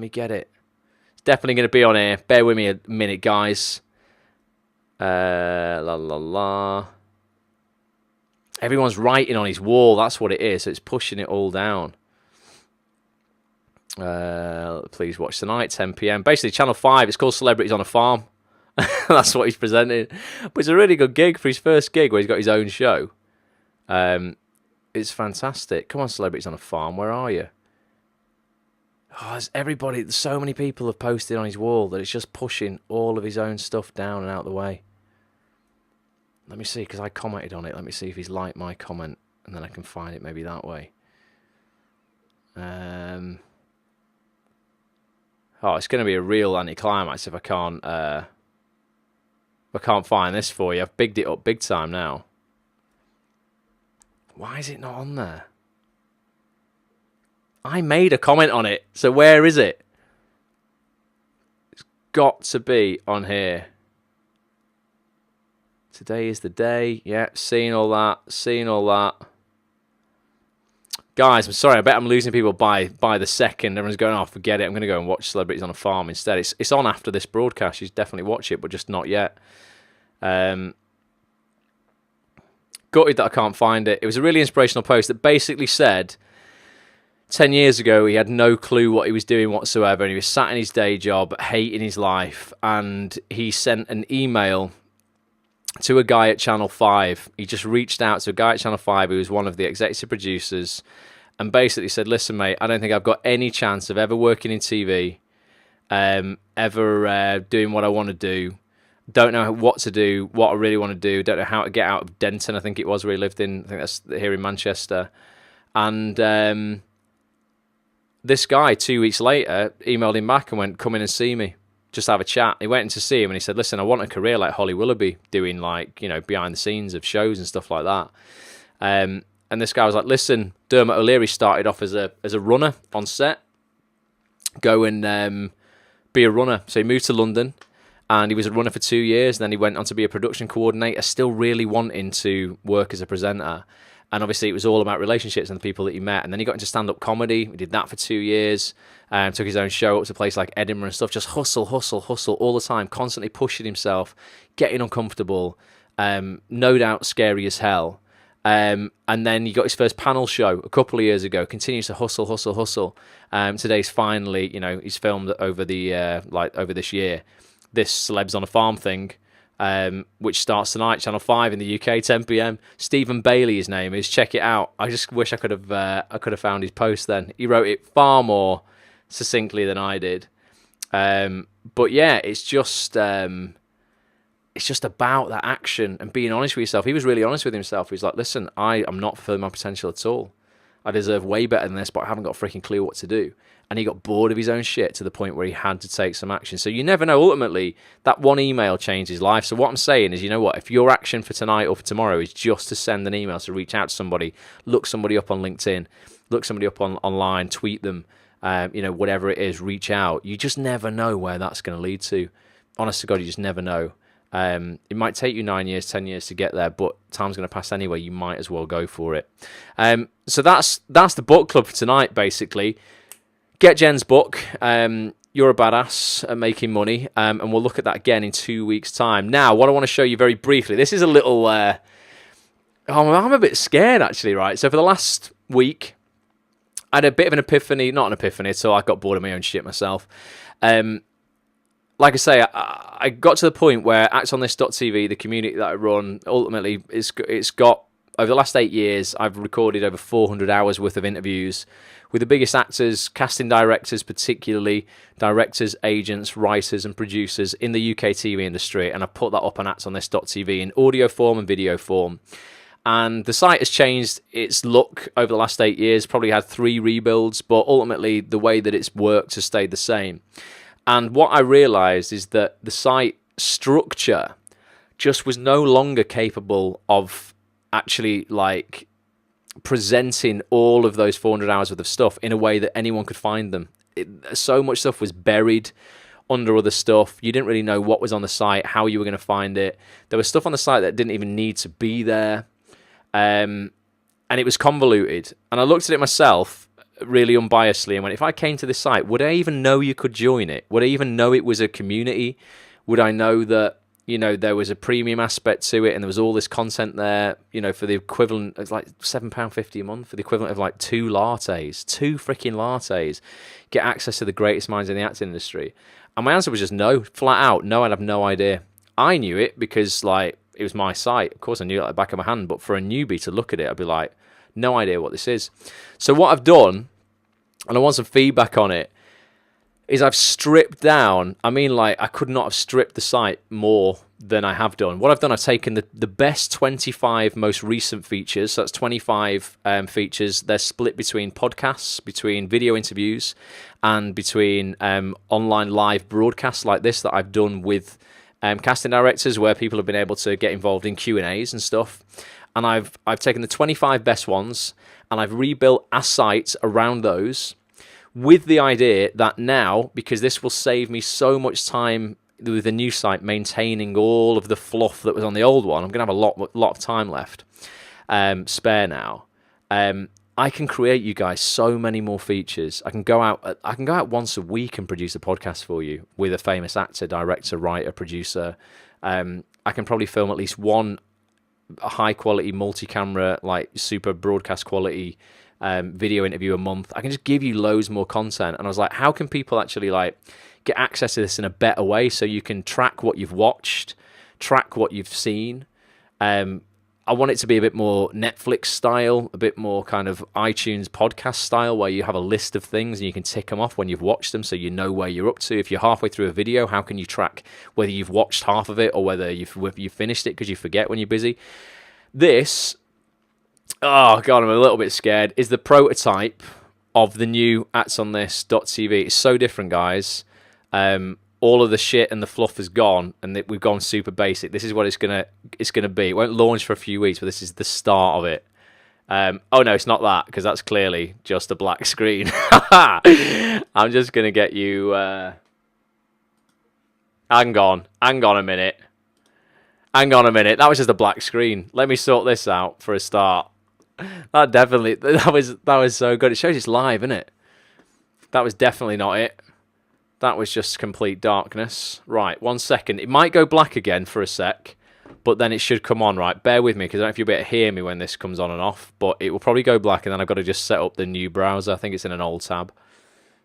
get it. It's definitely going to be on here. Bear with me a minute, guys. La la la. Everyone's writing on his wall. That's what it is. So it's pushing it all down. Please watch tonight, 10 p.m. Basically, Channel 5. It's called Celebrities on a Farm. That's what he's presenting. But it's a really good gig for his first gig where he's got his own show. It's fantastic. Come on, Celebrities on a Farm. Where are you? Oh, there's everybody. So many people have posted on his wall that it's just pushing all of his own stuff down and out of the way. Let me see, because I commented on it. Let me see if he's liked my comment, and then I can find it maybe that way. Oh, it's going to be a real anticlimax if I can't find this for you. I've bigged it up big time now. Why is it not on there? I made a comment on it, so where is it? It's got to be on here. Today is the day. Yeah, seeing all that. Guys, I'm sorry. I bet I'm losing people by the second. Everyone's going, oh, forget it. I'm going to go and watch Celebrities on a Farm instead. It's on after this broadcast. You should definitely watch it, but just not yet. Gutted that I can't find it. It was a really inspirational post that basically said 10 years ago he had no clue what he was doing whatsoever, and he was sat in his day job, hating his life, and he sent an email to a guy at Channel 5. He just reached out to a guy at Channel 5 who was one of the executive producers and basically said, listen, mate, I don't think I've got any chance of ever working in TV, ever doing what I want to do. Don't know what to do, what I really want to do. Don't know how to get out of Denton, I think it was, where he lived in. I think that's here in Manchester. And this guy, 2 weeks later, emailed him back and went, come in and see me. Just have a chat. He went in to see him and he said, listen, I want a career like Holly Willoughby, doing like, behind the scenes of shows and stuff like that. And this guy was like, listen, Dermot OLeary started off as a runner on set. Go and be a runner. So he moved to London and he was a runner for 2 years. And then he went on to be a production coordinator, still really wanting to work as a presenter. And obviously it was all about relationships and the people that he met. And then he got into stand-up comedy. He did that for 2 years. Took his own show up to a place like Edinburgh and stuff. Just hustle all the time. Constantly pushing himself. Getting uncomfortable. No doubt scary as hell. And then he got his first panel show a couple of years ago. Continues to hustle. Today's finally, he's filmed over the over this year. This Celebs on a Farm thing. Which starts tonight, Channel 5 in the UK, 10 p.m. Stephen Bailey, his name is. Check it out. I just wish I could have found his post then. He wrote it far more succinctly than I did. But yeah, it's just about that action and being honest with yourself. He was really honest with himself. He's like, listen, I'm not fulfilling my potential at all. I deserve way better than this, but I haven't got a freaking clue what to do. And he got bored of his own shit to the point where he had to take some action. So you never know. Ultimately, that one email changed his life. So what I'm saying is, you know what? If your action for tonight or for tomorrow is just to send an email, to reach out to somebody, look somebody up on LinkedIn, look somebody up online, tweet them, whatever it is, reach out. You just never know where that's going to lead to. Honest to God, you just never know. It might take you 9 years, 10 years to get there, but time's going to pass anyway. You might as well go for it. So that's the book club for tonight, basically. Get Jen's book, You're a Badass at Making Money, and we'll look at that again in 2 weeks' time. Now, what I want to show you very briefly, this is a little... I'm a bit scared, actually, right? So for the last week, I had a bit of an epiphany, not an epiphany at all, I got bored of my own shit myself. Like I say, I got to the point where actonthis.tv, the community that I run, ultimately, it's got... Over the last 8 years, I've recorded over 400 hours worth of interviews with the biggest actors, casting directors particularly, directors, agents, writers and producers in the UK TV industry, and I put that up on actonthis.tv in audio form and video form. And the site has changed its look over the last 8 years, probably had 3 rebuilds, but ultimately the way that it's worked has stayed the same. And what I realised is that the site structure just was no longer capable of actually like presenting all of those 400 hours worth of stuff in a way that anyone could find them. So much stuff was buried under other stuff. You didn't really know what was on the site, how you were going to find it. There was stuff on the site that didn't even need to be there. And it was convoluted. And I looked at it myself really unbiasedly and went, if I came to this site, would I even know you could join it? Would I even know it was a community? Would I know that, you know, there was a premium aspect to it and there was all this content there, you know, for the equivalent of like £7.50 a month, for the equivalent of like two freaking lattes, get access to the greatest minds in the acting industry? And my answer was just no, flat out. No, I'd have no idea. I knew it because like it was my site. Of course I knew it like the back of my hand, but for a newbie to look at it, I'd be like, no idea what this is. So what I've done, and I want some feedback on it, is I've stripped down. I mean, like, I could not have stripped the site more than I have done. What I've done, I've taken the best 25 most recent features. So that's 25 features. They're split between podcasts, between video interviews, and between online live broadcasts like this that I've done with casting directors, where people have been able to get involved in Q&As and stuff. And I've taken the 25 best ones, and I've rebuilt a site around those, with the idea that now, because this will save me so much time with the new site maintaining all of the fluff that was on the old one, I'm going to have a lot of time left spare now. I can create you guys so many more features. I can go out once a week and produce a podcast for you with a famous actor, director, writer, producer. I can probably film at least one high quality multi-camera, like super broadcast quality video interview a month. I can just give you loads more content. And I was like, how can people actually like get access to this in a better way so you can track what you've watched, track what you've seen? I want it to be a bit more Netflix style, a bit more kind of iTunes podcast style, where you have a list of things and you can tick them off when you've watched them so you know where you're up to. If you're halfway through a video, how can you track whether you've watched half of it or whether you've finished it, because you forget when you're busy? This, oh God, I'm a little bit scared, is the prototype of the new actsonthis.tv. It's so different, guys. All of the shit and the fluff is gone, and we've gone super basic. This is what it's gonna be. It won't launch for a few weeks, but this is the start of it. Oh no, it's not that, because that's clearly just a black screen. I'm just gonna get you. Hang on a minute. That was just a black screen. Let me sort this out for a start. That was so good. It shows it's live, isn't it? That was definitely not it. That was just complete darkness. Right, 1 second. It might go black again for a sec, but then it should come on, right? Bear with me, because I don't know if you'll be able to hear me when this comes on and off, but it will probably go black, and then I've got to just set up the new browser. I think it's in an old tab.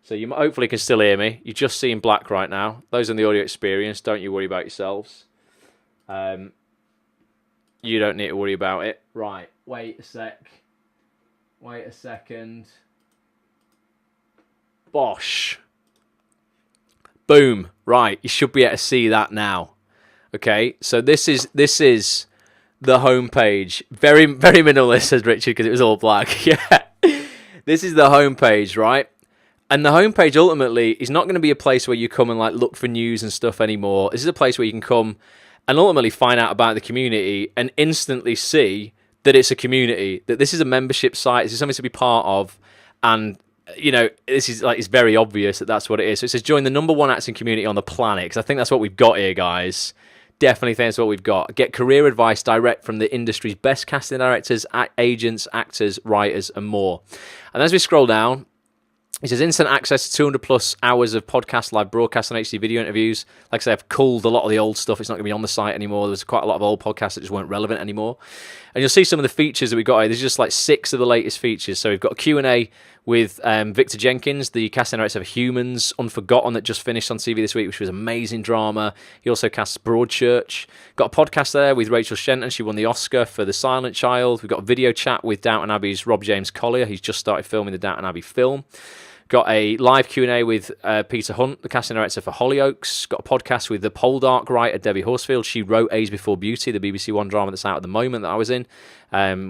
So you hopefully can still hear me. You're just seeing black right now. Those in the audio experience, don't you worry about yourselves. You don't need to worry about it. Right, wait a sec. Wait a second. Bosh. Boom. Right, you should be able to see that now. Okay, so this is the homepage. Very, very minimalist, says Richard, because it was all black. Yeah. This is the homepage, right? And the homepage ultimately is not going to be a place where you come and like look for news and stuff anymore. This is a place where you can come and ultimately find out about the community and instantly see that it's a community, that this is a membership site, this is something to be part of, and you know, this is like, it's very obvious that that's what it is. So it says join the #1 acting community on the planet, because I think that's what we've got here, guys. Definitely think that's what we've got. Get career advice direct from the industry's best casting directors, agents, actors, writers, and more. And as we scroll down, it says instant access to 200 plus hours of podcast, live broadcast, and HD video interviews. Like I say, I've culled a lot of the old stuff. It's not going to be on the site anymore. There's quite a lot of old podcasts that just weren't relevant anymore. And you'll see some of the features that we've got here. There's just like 6 of the latest features. So we've got a Q&A with Victor Jenkins, the casting director of Humans, Unforgotten, that just finished on TV this week, which was amazing drama. He also casts Broadchurch. Got a podcast there with Rachel Shenton. She won the Oscar for The Silent Child. We've got a video chat with Downton Abbey's Rob James Collier. He's just started filming the Downton Abbey film. Got a live Q&A with Peter Hunt, the casting director for Hollyoaks. Got a podcast with the Poldark writer, Debbie Horsfield. She wrote Age Before Beauty, the BBC One drama that's out at the moment that I was in.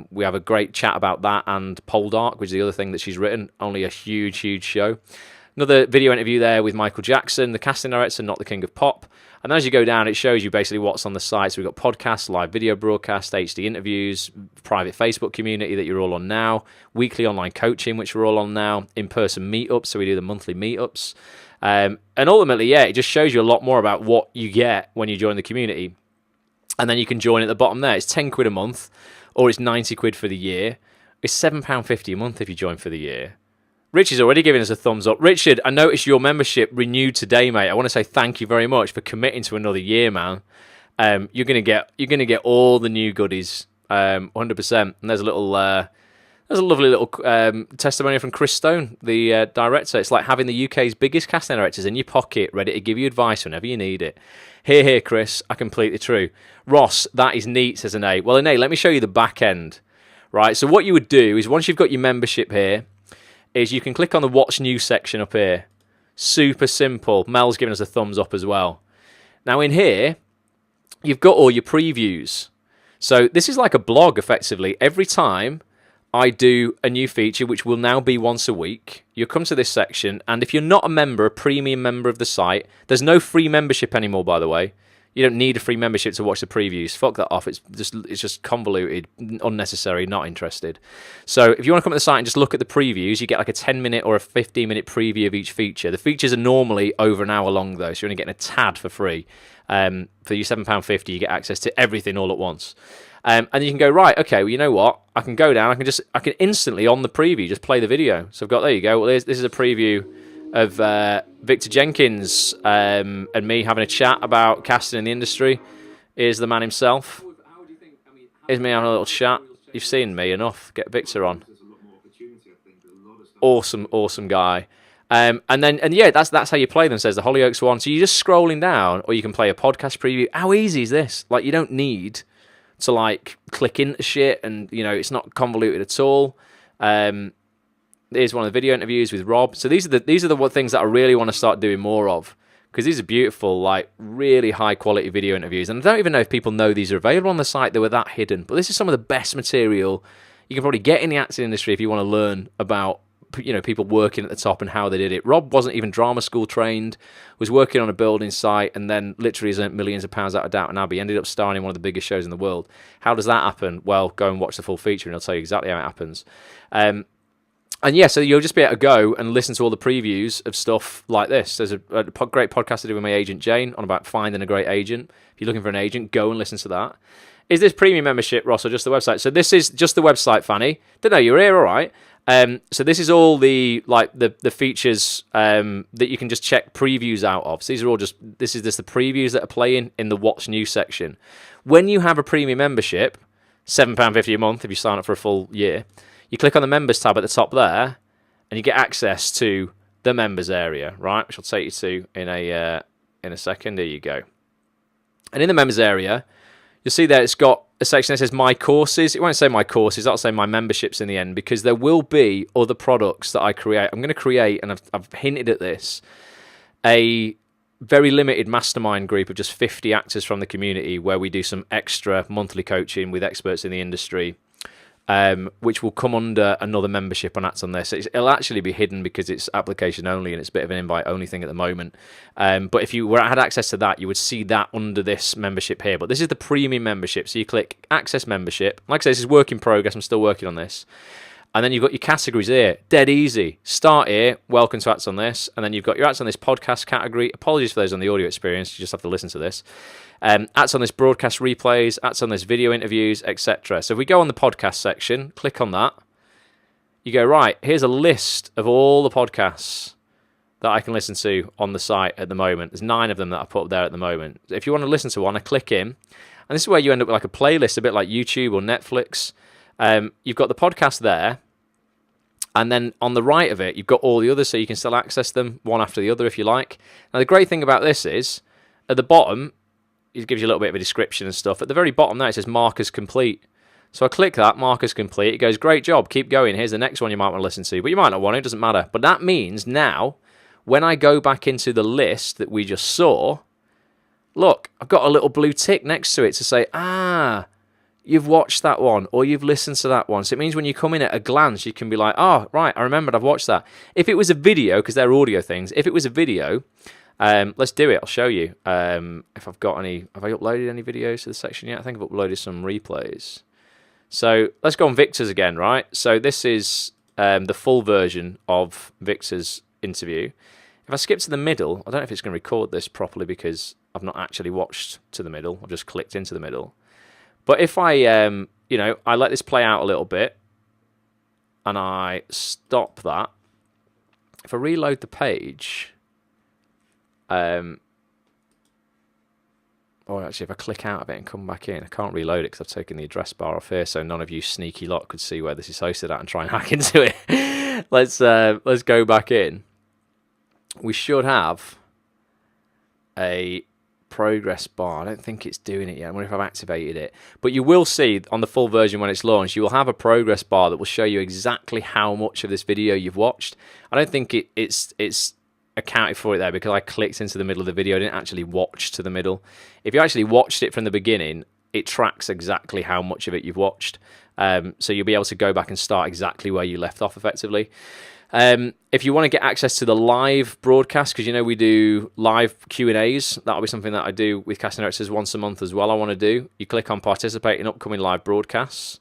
We have a great chat about that and Poldark, which is the other thing that she's written. Only a huge, huge show. Another video interview there with Michael Jackson, the casting director, not the king of pop. And as you go down, it shows you basically what's on the site. So we've got podcasts, live video broadcasts, HD interviews, private Facebook community that you're all on now, weekly online coaching, which we're all on now, in-person meetups, so we do the monthly meetups. And ultimately, yeah, it just shows you a lot more about what you get when you join the community. And then you can join at the bottom there. It's 10 quid a month, or it's 90 quid for the year. It's £7.50 a month if you join for the year. Richard's already giving us a thumbs up. Richard, I noticed your membership renewed today, mate. I want to say thank you very much for committing to another year, man. You're gonna get all the new goodies, 100%. And there's a lovely little testimonial from Chris Stone, the director. It's like having the UK's biggest casting directors in your pocket, ready to give you advice whenever you need it. Here, Chris. I completely true. Ross, that is neat, says Anae. Well, Anae, let me show you the back end. Right. So what you would do is once you've got your membership here, is you can click on the What's New section up here. Super simple. Mel's giving us a thumbs up as well. Now in here, you've got all your previews. So this is like a blog, effectively. Every time I do a new feature, which will now be once a week, you'll come to this section, and if you're not a member, a premium member of the site, there's no free membership anymore, by the way. You don't need a free membership to watch the previews. Fuck that off. It's just convoluted, unnecessary, not interested. So if you want to come to the site and just look at the previews, you get like a 10-minute or a 15-minute preview of each feature. The features are normally over an hour long, though, so you're only getting a tad for free. For your £7.50, you get access to everything all at once. And you can go, right, okay, well, you know what? I can go down. I can instantly, on the preview, just play the video. So I've got, there you go. Well, this is a preview of Victor Jenkins and me having a chat about casting in the industry. Here's the man himself. Here's me having a little chat. You've seen me enough. Get Victor on. Awesome guy. And yeah, that's how you play them, says the Hollyoaks one. So you're just scrolling down, or you can play a podcast preview. How easy is this? Like, you don't need to like click into shit, and you know, it's not convoluted at all. Here's one of the video interviews with Rob. So these are the things that I really want to start doing more of, because these are beautiful, like really high quality video interviews. And I don't even know if people know these are available on the site. They were that hidden, but this is some of the best material you can probably get in the acting industry if you want to learn about, you know, people working at the top and how they did it. Rob wasn't even drama school trained, was working on a building site, and then literally has earned millions of pounds out of Downton Abbey. Ended up starring in one of the biggest shows in the world. How does that happen? Well, go and watch the full feature, and I'll tell you exactly how it happens. And yeah, so you'll just be able to go and listen to all the previews of stuff like this. There's a great podcast I do with my agent Jane on about finding a great agent. If you're looking for an agent, go and listen to that. Is this premium membership, Ross, or just the website? So this is just the website, Fanny. Don't know, you're here, all right. So this is all the features that you can just check previews out of. So these are all just the previews that are playing in the What's New section. When you have a premium membership, £7.50 a month if you sign up for a full year, you click on the members tab at the top there, and you get access to the members area, right? Which I'll take you to in a second. There you go. And in the members area, you'll see that it's got a section that says My Courses. It won't say My Courses. That'll say My Memberships in the end, because there will be other products that I create. I'm going to create, and I've hinted at this, a very limited mastermind group of just 50 actors from the community where we do some extra monthly coaching with experts in the industry. Which will come under another membership on Acts on this. It'll actually be hidden because it's application only, and it's a bit of an invite only thing at the moment. But if you had access to that, you would see that under this membership here. But this is the premium membership. So you click Access Membership. Like I say, this is work in progress. I'm still working on this. And then you've got your categories here. Dead easy. Start here. Welcome to Acts on This. And then you've got your Acts on This podcast category. Apologies for those on the audio experience. You just have to listen to this. Acts on This broadcast replays. Acts on This video interviews, etc. So if we go on the podcast section, click on that. You go, right, here's a list of all the podcasts that I can listen to on the site at the moment. There's 9 of them that I put up there at the moment. If you want to listen to one, I click in. And this is where you end up with like a playlist, a bit like YouTube or Netflix. You've got the podcast there, and then on the right of it, you've got all the others, so you can still access them one after the other if you like. Now, the great thing about this is, at the bottom, it gives you a little bit of a description and stuff. At the very bottom there, it says Markers Complete. So I click that, Markers Complete. It goes, great job, keep going. Here's the next one you might want to listen to, but you might not want to, it doesn't matter. But that means now, when I go back into the list that we just saw, look, I've got a little blue tick next to it to say, you've watched that one or you've listened to that one. So it means when you come in at a glance, you can be like, oh, right, I remembered I've watched that. If it was a video, because they're audio things, if it was a video, let's do it. I'll show you. If I've got any, have I uploaded any videos to the section yet? I think I've uploaded some replays. So let's go on Victor's again, right? So this is the full version of Victor's interview. If I skip to the middle, I don't know if it's going to record this properly because I've not actually watched to the middle. I've just clicked into the middle. But if I, I let this play out a little bit and I stop that, if I reload the page, or actually if I click out of it and come back in, I can't reload it because I've taken the address bar off here, so none of you sneaky lot could see where this is hosted at and try and hack into it. Let's go back in. We should have a progress bar. I don't think it's doing it yet. I wonder if I've activated it. But you will see on the full version when it's launched, you will have a progress bar that will show you exactly how much of this video you've watched. I don't think it's accounted for it there because I clicked into the middle of the video. I didn't actually watch to the middle. If you actually watched it from the beginning, it tracks exactly how much of it you've watched. So you'll be able to go back and start exactly where you left off effectively. If you want to get access to the live broadcast, because we do live Q&As, that'll be something that I do with casting directors once a month as well. I want to do. You click on participate in upcoming live broadcasts,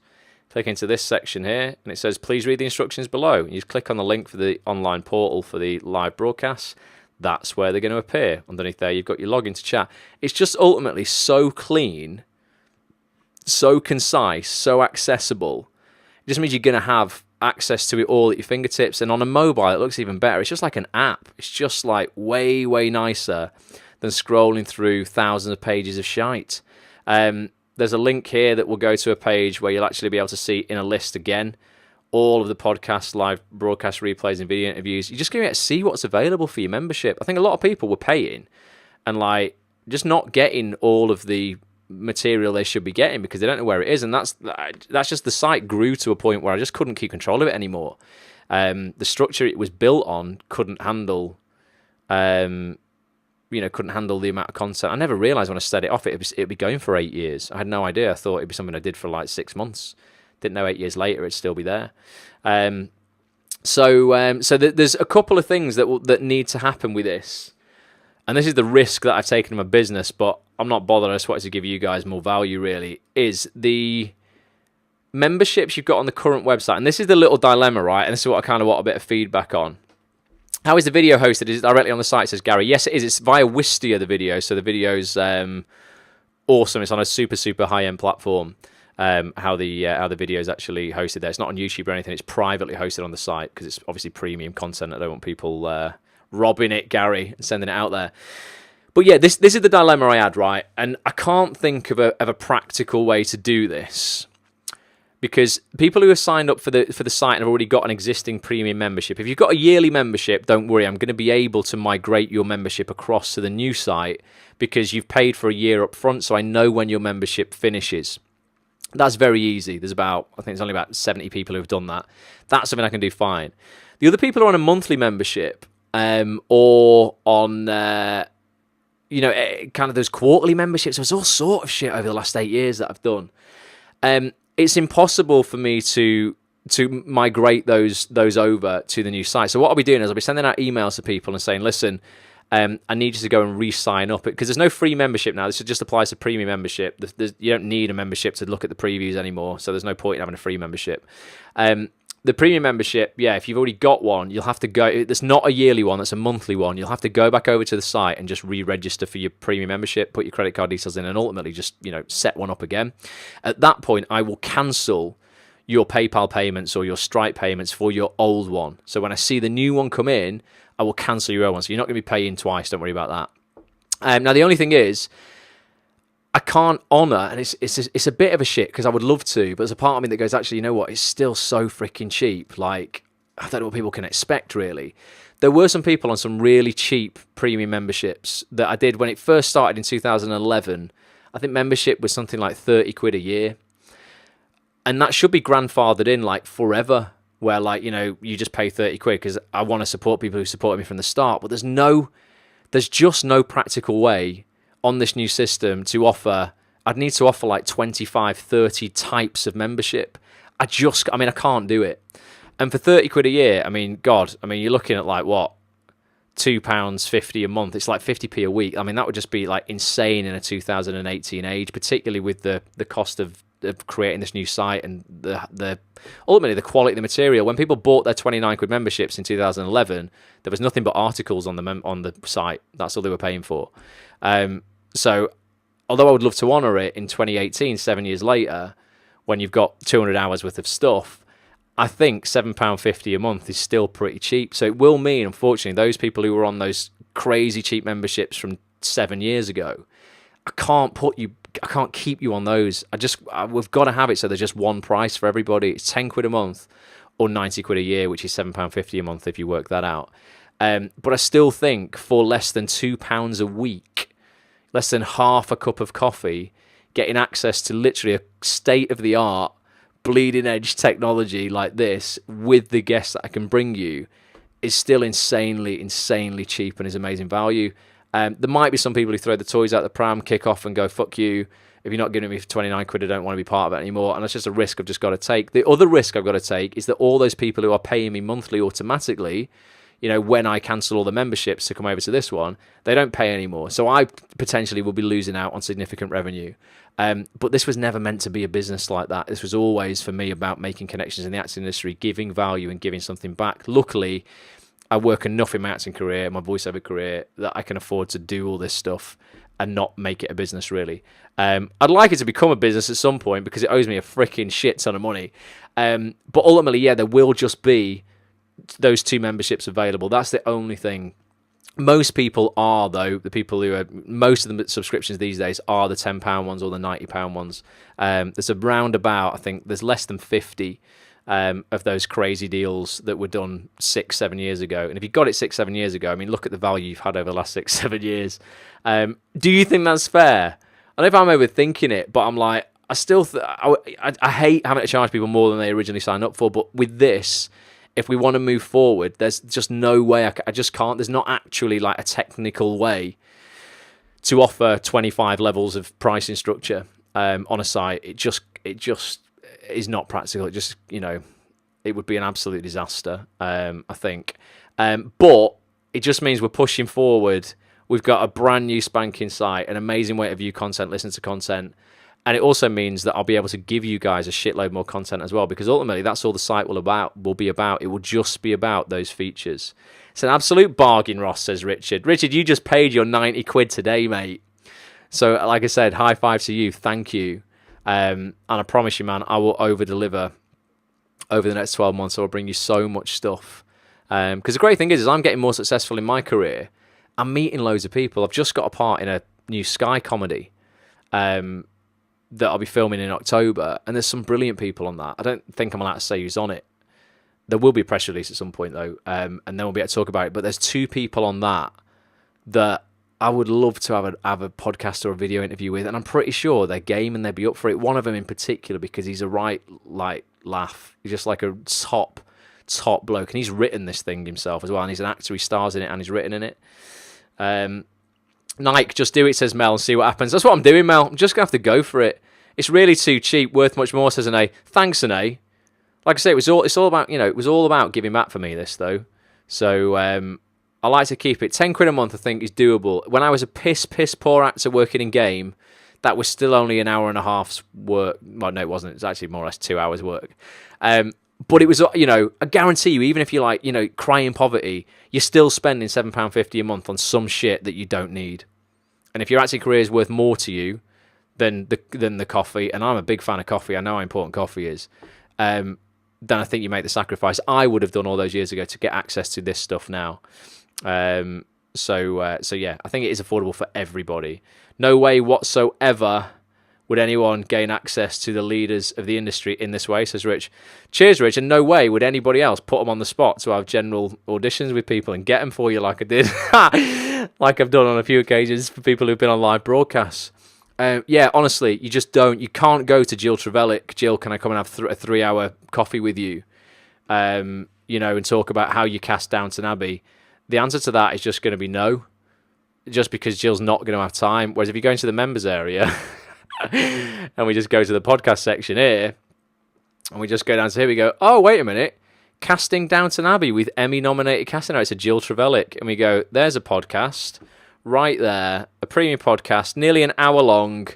click into this section here, and it says please read the instructions below. You just click on the link for the online portal for the live broadcasts. That's where they're going to appear. Underneath there, you've got your login to chat. It's just ultimately so clean, so concise, so accessible. It just means you're going to have access to it all at your fingertips, and on a mobile it looks even better. It's just like an app. It's just like way nicer than scrolling through thousands of pages of shite. There's a link here that will go to a page where you'll actually be able to see in a list again all of the podcast live broadcast replays and video interviews. You're just going to get to see what's available for your membership. I think a lot of people were paying and like just not getting all of the material they should be getting because they don't know where it is, and that's just the site grew to a point where I just couldn't keep control of it anymore. The structure it was built on couldn't handle the amount of content. I never realized when I set it off it'd be going for 8 years. I had no idea. I thought it'd be something I did for like 6 months. Didn't know 8 years later it'd still be there. So there's a couple of things that need to happen with this. And this is the risk that I've taken in my business, but I'm not bothered. I just wanted to give you guys more value, really, is the memberships you've got on the current website. And this is the little dilemma, right? And this is what I kind of want a bit of feedback on. How is the video hosted? Is it directly on the site, says Gary? Yes, it is. It's via Wistia, the video. So the video's awesome. It's on a super high-end platform. How the video is actually hosted there. It's not on YouTube or anything. It's privately hosted on the site because it's obviously premium content. I don't want people robbing it, Gary, and sending it out there. But yeah, this is the dilemma I had, right? And I can't think of a practical way to do this because people who have signed up for the site and have already got an existing premium membership, if you've got a yearly membership, don't worry, I'm going to be able to migrate your membership across to the new site because you've paid for a year up front, so I know when your membership finishes. That's very easy. I think there's only about 70 people who have done that. That's something I can do fine. The other people are on a monthly membership or on kind of those quarterly memberships. There's all sort of shit over the last 8 years that I've done. It's impossible for me to migrate those over to the new site. So what I'll be doing is I'll be sending out emails to people and saying, listen, I need you to go and re-sign up because there's no free membership now. This just applies to premium membership. You don't need a membership to look at the previews anymore, so there's no point in having a free membership. The premium membership, yeah, if you've already got one, you'll have to go. It's not a yearly one, that's a monthly one. You'll have to go back over to the site and just re-register for your premium membership, put your credit card details in, and ultimately just set one up again. At that point, I will cancel your PayPal payments or your Stripe payments for your old one. So when I see the new one come in, I will cancel your old one. So you're not going to be paying twice. Don't worry about that. Now, the only thing is, I can't honour, and it's a bit of a shit because I would love to, but there's a part of me that goes, actually, you know what? It's still so freaking cheap. Like, I don't know what people can expect, really. There were some people on some really cheap premium memberships that I did when it first started in 2011. I think membership was something like 30 quid a year. And that should be grandfathered in like forever, where you just pay 30 quid because I want to support people who supported me from the start. But there's just no practical way on this new system to offer I'd need to offer like 25, 30 types of membership. I can't do it. And for 30 quid a year, I mean, God, I mean, you're looking at like what? £2.50 a month. It's like 50p a week. I mean, that would just be like insane in a 2018 age, particularly with the cost of creating this new site and the ultimately the quality of the material. When people bought their 29 quid memberships in 2011, there was nothing but articles on the site. That's all they were paying for. So although I would love to honour it in 2018, 7 years later, when you've got 200 hours worth of stuff, I think £7.50 a month is still pretty cheap. So it will mean, unfortunately, those people who were on those crazy cheap memberships from 7 years ago, I can't keep you on those. We've got to have it so there's just one price for everybody. It's 10 quid a month or 90 quid a year, which is £7.50 a month if you work that out. But I still think for less than £2 a week, less than half a cup of coffee, getting access to literally a state-of-the-art bleeding edge technology like this with the guests that I can bring you is still insanely cheap and is amazing value. There might be some people who throw the toys out the pram, kick off and go, fuck you, if you're not giving me for 29 quid, I don't want to be part of it anymore. And that's just a risk I've just got to take. The other risk I've got to take is that all those people who are paying me monthly automatically, you know, when I cancel all the memberships to come over to this one, they don't pay anymore. So I potentially will be losing out on significant revenue. But this was never meant to be a business like that. This was always, for me, about making connections in the acting industry, giving value and giving something back. Luckily, I work enough in my acting career, my voiceover career, that I can afford to do all this stuff and not make it a business, really. I'd like it to become a business at some point because it owes me a freaking shit ton of money. But ultimately, yeah, there will just be those 2 memberships available. That's the only thing. Most people are, though, most of the subscriptions these days are the £10 ones or the £90 ones. There's around about, I think, there's less than 50 of those crazy deals that were done 6-7 years ago. And if you got it 6-7 years ago, I mean, look at the value you've had over the last 6-7 years. Do you think that's fair? I don't know if I'm overthinking it, but I'm like, I still, I hate having to charge people more than they originally signed up for. But with this, if we want to move forward, there's just no way. I just can't. There's not actually like a technical way to offer 25 levels of pricing structure on a site. It just is not practical. It just, you know, it would be an absolute disaster, I think. But it just means we're pushing forward. We've got a brand new spanking site, an amazing way to view content, listen to content. And it also means that I'll be able to give you guys a shitload more content as well, because ultimately that's all the site will be about. It will just be about those features. It's an absolute bargain, Ross, says Richard. Richard, you just paid your 90 quid today, mate. So, like I said, high five to you. Thank you. And I promise you, man, I will over-deliver over the next 12 months. I will bring you so much stuff. Because the great thing is I'm getting more successful in my career. I'm meeting loads of people. I've just got a part in a new Sky comedy. That I'll be filming in October, and there's some brilliant people on that. I don't think I'm allowed to say who's on it. There will be a press release at some point, though, and then we'll be able to talk about it. But there's 2 people on that I would love to have a podcast or a video interview with, and I'm pretty sure they're game and they'd be up for it. One of them in particular, because he's a right, like, laugh. He's just like a top bloke, and he's written this thing himself as well, and he's an actor, he stars in it, and he's written in it. Nike, just do it, says Mel, and see what happens. That's what I'm doing, Mel. I'm just going to have to go for it. It's really too cheap, worth much more, says an A. Thanks, an A. Like I say, it's all about, you know, it was all about giving back for me, this, though. So, I like to keep it. 10 quid a month, I think, is doable. When I was a piss poor actor working in game, that was still only an hour and a half's work. Well, no, it wasn't. It was actually more or less 2 hours work. But it was, you know, I guarantee you, even if you're like, you know, crying poverty, you're still spending £7.50 a month on some shit that you don't need. And if your acting career is worth more to you than the coffee, and I'm a big fan of coffee, I know how important coffee is, then I think you make the sacrifice. I would have done all those years ago to get access to this stuff now. So yeah, I think it is affordable for everybody. No way whatsoever would anyone gain access to the leaders of the industry in this way, says Rich. Cheers, Rich. And no way would anybody else put them on the spot to have general auditions with people and get them for you like I did, like I've done on a few occasions for people who've been on live broadcasts. Yeah, honestly, you just don't. You can't go to Jill Trevellick. Jill, can I come and have a 3-hour coffee with you? You know, and talk about how you cast Downton Abbey. The answer to that is just going to be no, just because Jill's not going to have time. Whereas if you go into the members area, And we just go to the podcast section here, and we just go down to here. We go, oh, wait a minute. Casting Downton Abbey with Emmy-nominated casting director Jill Trevellick. And we go, there's a podcast right there, a premium podcast, nearly an hour long,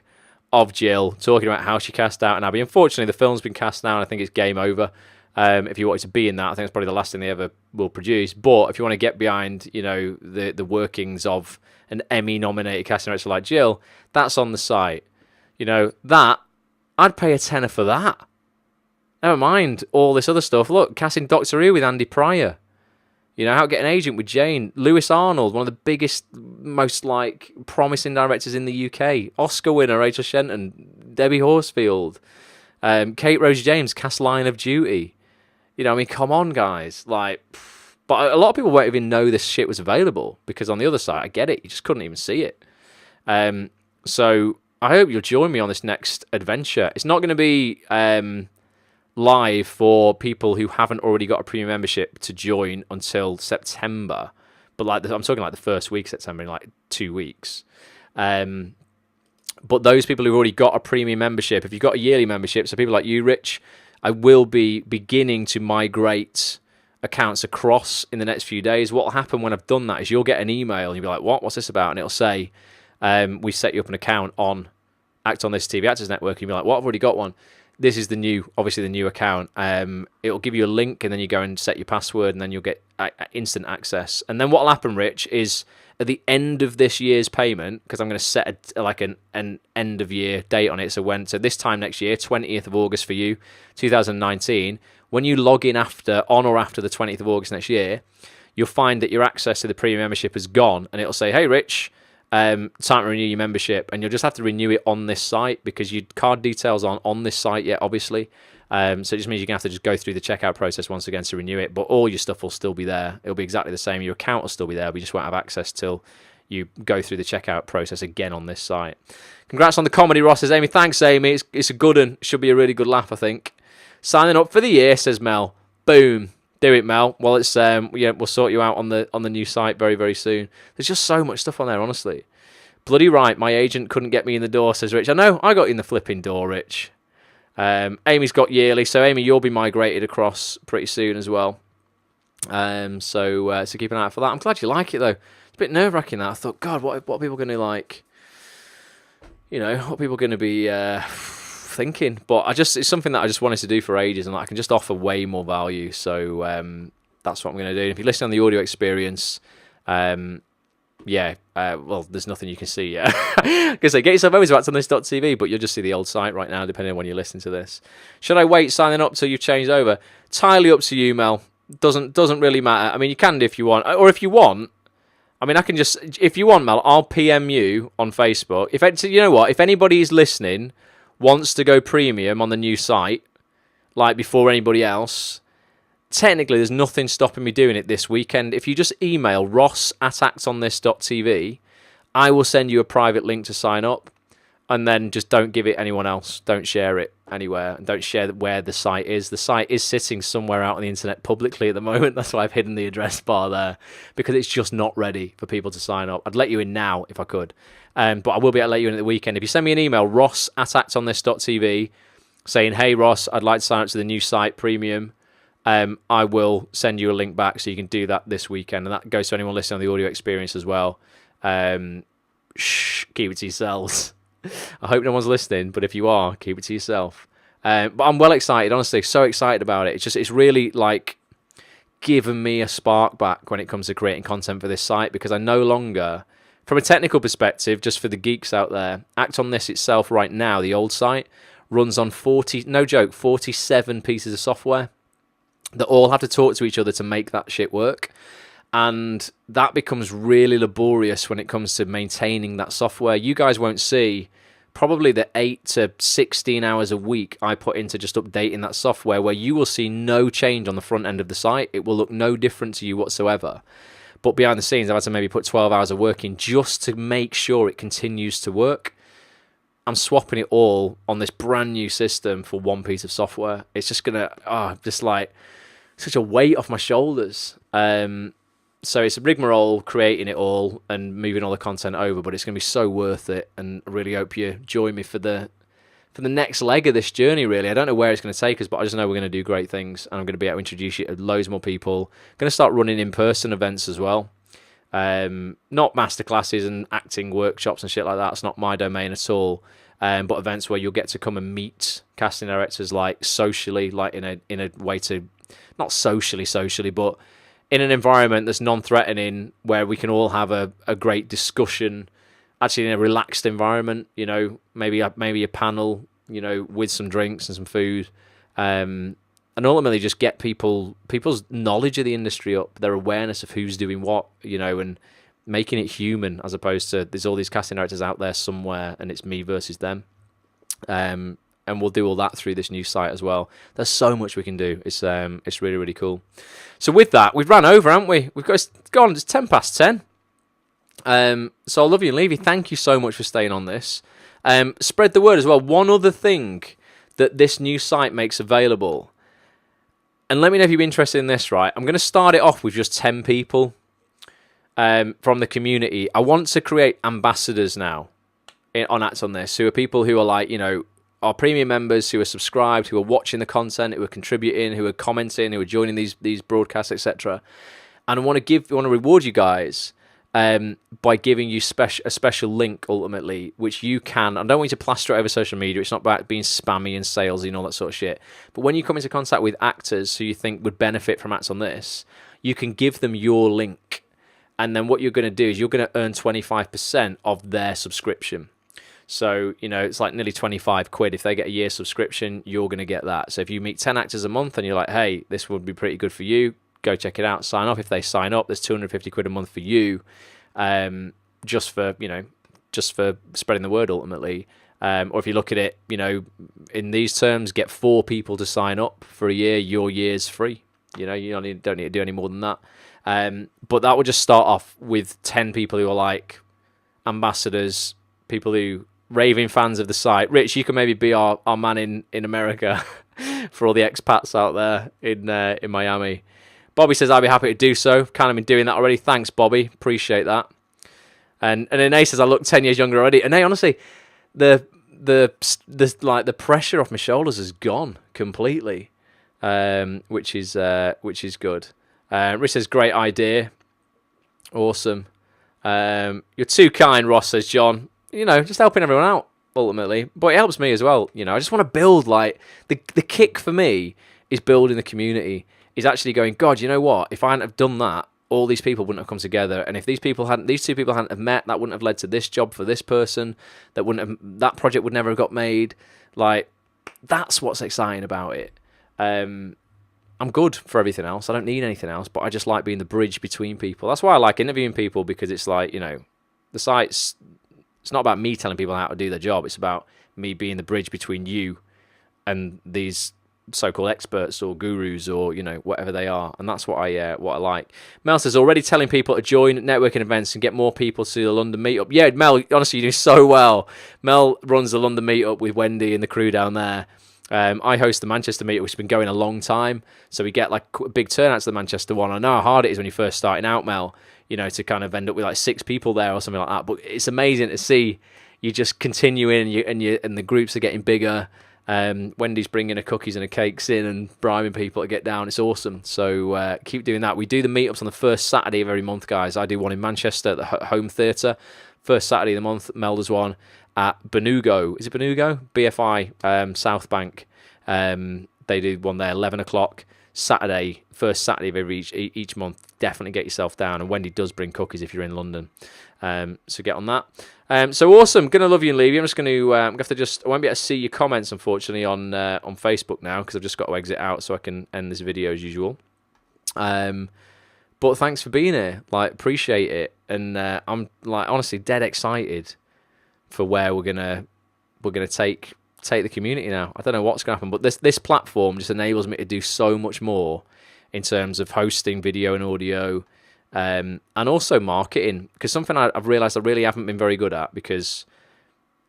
of Jill talking about how she cast Downton Abbey. Unfortunately, the film's been cast now, and I think it's game over. If you wanted to be in that, I think it's probably the last thing they ever will produce. But if you want to get behind, the workings of an Emmy-nominated casting director like Jill, that's on the site. That, I'd pay a tenner for that. Never mind all this other stuff. Look, casting Doctor Who with Andy Pryor. How to Get an Agent with Jane. Lewis Arnold, one of the biggest, most promising directors in the UK. Oscar winner Rachel Shenton, Debbie Horsfield, Kate Rose James, cast Line of Duty. Come on, guys. But a lot of people won't even know this shit was available, because on the other side, I get it, you just couldn't even see it. So I hope you'll join me on this next adventure. It's not going to be live for people who haven't already got a premium membership to join until September, but I'm talking the first week of September, in 2 weeks. But those people who've already got a premium membership, if you've got a yearly membership, so people like you, Rich, I will be beginning to migrate accounts across in the next few days. What will happen when I've done that is you'll get an email and you'll be like, what's this about? And it'll say, we set you up an account on Act on This TV Actors Network. And you'll be like, what? I've already got one. This is the new account. It'll give you a link, and then you go and set your password, and then you'll get instant access. And then what will happen, Rich, is at the end of this year's payment, because I'm going to set an end of year date on it. So this time next year, 20th of August for you, 2019. When you log in on or after the 20th of August next year, you'll find that your access to the premium membership is gone, and it'll say, "Hey, Rich, time to renew your membership," and you'll just have to renew it on this site, because your card details aren't on this site yet, obviously. So it just means you're going to have to just go through the checkout process once again to renew it, but all your stuff will still be there. It'll be exactly the same. Your account will still be there, but you just won't have access till you go through the checkout process again on this site. Congrats on the comedy, Ross, says Amy. Thanks, Amy. It's a good one. Should be a really good laugh, I think. Signing up for the year, says Mel. Boom. Do it, Mel. Well, it's we'll sort you out on the new site very, very soon. There's just so much stuff on there, honestly. Bloody right, my agent couldn't get me in the door, says Rich. I know, I got you in the flipping door, Rich. Amy's got yearly, so Amy, you'll be migrated across pretty soon as well. So keep an eye out for that. I'm glad you like it, though. It's a bit nerve-wracking, that. I thought, God, what are people going to like? What are people going to be thinking? But it's something that I just wanted to do for ages, and I can just offer way more value. So that's what I'm going to do. And if you listen on the audio experience, well, there's nothing you can see yet. Because get yourself over to actonthis.tv, but you'll just see the old site right now, depending on when you listen to this. Should I wait signing up till you've changed over? Entirely up to you, Mel. Doesn't really matter. I mean, you can do if you want, or if you want. I mean, I can just, if you want, Mel, I'll PM you on Facebook. If anybody is listening wants to go premium on the new site, before anybody else, technically there's nothing stopping me doing it this weekend. If you just email ross@actonthis.tv, I will send you a private link to sign up, and then just don't give it anyone else. Don't share it anywhere, and don't share where the site is. The site is sitting somewhere out on the internet publicly at the moment. That's why I've hidden the address bar there, because it's just not ready for people to sign up. I'd let you in now if I could, but I will be able to let you in at the weekend. If you send me an email, ross@actonthis.tv, saying, "Hey Ross, I'd like to sign up to the new site premium," I will send you a link back, so you can do that this weekend, and that goes to anyone listening on the audio experience as well. Keep it to yourselves. I hope no one's listening, but if you are, keep it to yourself. But I'm well excited, honestly, so excited about it. It's really given me a spark back when it comes to creating content for this site, because I no longer, from a technical perspective, just for the geeks out there, Act on This itself right now, the old site, runs on 47 pieces of software that all have to talk to each other to make that shit work. And that becomes really laborious when it comes to maintaining that software. You guys won't see probably the 8 to 16 hours a week I put into just updating that software, where you will see no change on the front end of the site. It will look no different to you whatsoever. But behind the scenes, I've had to maybe put 12 hours of work in just to make sure it continues to work. I'm swapping it all on this brand new system for one piece of software. It's just going to, such a weight off my shoulders. So it's a rigmarole creating it all and moving all the content over, but it's going to be so worth it. And I really hope you join me for the next leg of this journey, really. I don't know where it's going to take us, but I just know we're going to do great things, and I'm going to be able to introduce you to loads more people. I'm going to start running in-person events as well. Not masterclasses and acting workshops and shit like that. It's not my domain at all. But events where you'll get to come and meet casting directors, like socially, like in a way to, not socially, but in an environment that's non-threatening, where we can all have a great discussion, actually in a relaxed environment, you know, maybe a panel, you know, with some drinks and some food, and ultimately just get people's knowledge of the industry up, their awareness of who's doing what, you know, and making it human, as opposed to there's all these casting directors out there somewhere and it's me versus them. And we'll do all that through this new site as well. There's so much we can do. It's really, really cool. So with that, we've run over, haven't we? It's gone. It's 10:10. So I'll love you and leave you. Thank you so much for staying on this. Spread the word as well. One other thing that this new site makes available, and let me know if you're interested in this, right? I'm going to start it off with just 10 people from the community. I want to create ambassadors now on Acts on this, who are people who are like, you know, our premium members, who are subscribed, who are watching the content, who are contributing, who are commenting, who are joining these broadcasts, etc. And I want to reward you guys by giving you a special link, ultimately, which you can. I don't want you to plaster it over social media. It's not about being spammy and salesy and all that sort of shit. But when you come into contact with actors who you think would benefit from Acts on this, you can give them your link. And then what you're going to do is you're going to earn 25% of their subscription. So, you know, it's like nearly 25 quid. If they get a year subscription, you're going to get that. So if you meet 10 actors a month and you're like, hey, this would be pretty good for you, go check it out, sign up. If they sign up, there's 250 quid a month for you, just for spreading the word, ultimately. Or if you look at it, you know, in these terms, get 4 people to sign up for a year, your year's free. You know, you don't need to do any more than that. But that would just start off with 10 people who are like ambassadors, people who raving fans of the site. Rich, you can maybe be our man in America for all the expats out there in Miami. Bobby says, I'd be happy to do so. Kind of been doing that already. Thanks, Bobby. Appreciate that. And then A says, I look 10 years younger already. And hey, honestly, the pressure off my shoulders has gone completely, which is good. Rich says, great idea. Awesome. You're too kind, Ross, says John. You know, just helping everyone out, ultimately. But it helps me as well. You know, I just want to build, like, the kick for me is building the community, is actually going, God, you know what? If I hadn't have done that, all these people wouldn't have come together. And if these two people hadn't have met, that wouldn't have led to this job for this person. That project would never have got made. Like, that's what's exciting about it. I'm good for everything else. I don't need anything else, but I just like being the bridge between people. That's why I like interviewing people, because it's like, you know, the site's, it's not about me telling people how to do their job. It's about me being the bridge between you and these so-called experts or gurus, or, you know, whatever they are. And that's what I like. Mel says, already telling people to join networking events and get more people to the London meetup. Yeah, Mel, honestly, you do so well. Mel runs the London meetup with Wendy and the crew down there. I host the Manchester meetup, which has been going a long time, so we get like a big turnout to the Manchester one. I know how hard it is when you're first starting out, Mel, you know, to kind of end up with like 6 people there or something like that. But it's amazing to see you just continuing, and the groups are getting bigger. Wendy's bringing her cookies and her cakes in and bribing people to get down. It's awesome. So keep doing that. We do the meetups on the first Saturday of every month, guys. I do one in Manchester at the Home Theatre. First Saturday of the month. Mel does one at Benugo. Is it Benugo? BFI, South Bank. They do one there, 11 o'clock. Saturday, first Saturday of each month. Definitely get yourself down. And Wendy does bring cookies if you're in London. So get on that. So awesome. Gonna love you and leave you. I'm just going to I won't be able to see your comments, unfortunately, on Facebook now, because I've just got to exit out so I can end this video as usual. But thanks for being here. Like, appreciate it. And I'm like honestly dead excited for where we're gonna take the community now. I don't know what's gonna happen, but this platform just enables me to do so much more in terms of hosting video and audio. And also marketing, because something I've realised I really haven't been very good at, because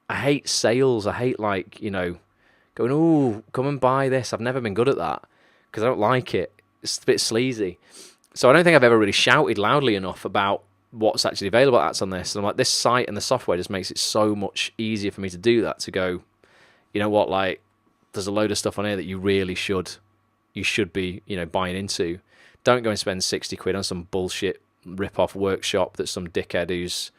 I hate sales. I hate, like, you know, going, oh, come and buy this. I've never been good at that because I don't like it. It's a bit sleazy. So I don't think I've ever really shouted loudly enough about what's actually available at Acts on this. And I'm like, this site and the software just makes it so much easier for me to do that, to go, you know what, like, there's a load of stuff on here that you really should be, buying into. Don't go and spend 60 quid on some bullshit rip-off workshop that some dickhead who's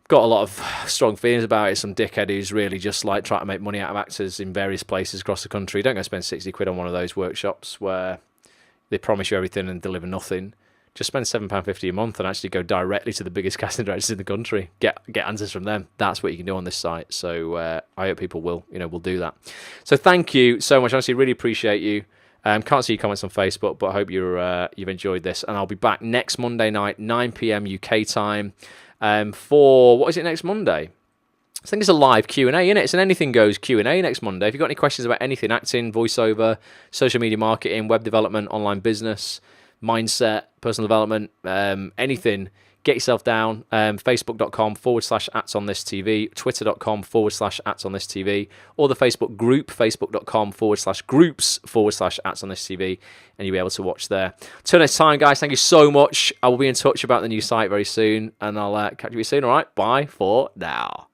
got a lot of strong feelings about it, some dickhead who's really just like trying to make money out of actors in various places across the country. Don't go spend 60 quid on one of those workshops where they promise you everything and deliver nothing. Just spend £7.50 a month and actually go directly to the biggest casting directors in the country. Get answers from them. That's what you can do on this site. So I hope people will do that. So thank you so much. Honestly, really appreciate you. Can't see your comments on Facebook, but I hope you've enjoyed this. And I'll be back next Monday night, 9 p.m. UK time, for what is it next Monday? I think it's a live Q&A, isn't it? It's an anything goes Q&A next Monday. If you've got any questions about anything, acting, voiceover, social media marketing, web development, online business, mindset, personal development, anything, get yourself down. Facebook.com/@onthistv, Twitter.com/@onthistv, or the Facebook group, Facebook.com/groups/@onthistv, and you'll be able to watch there. Till next time, guys, thank you so much. I will be in touch about the new site very soon, and I'll catch you soon, all right? Bye for now.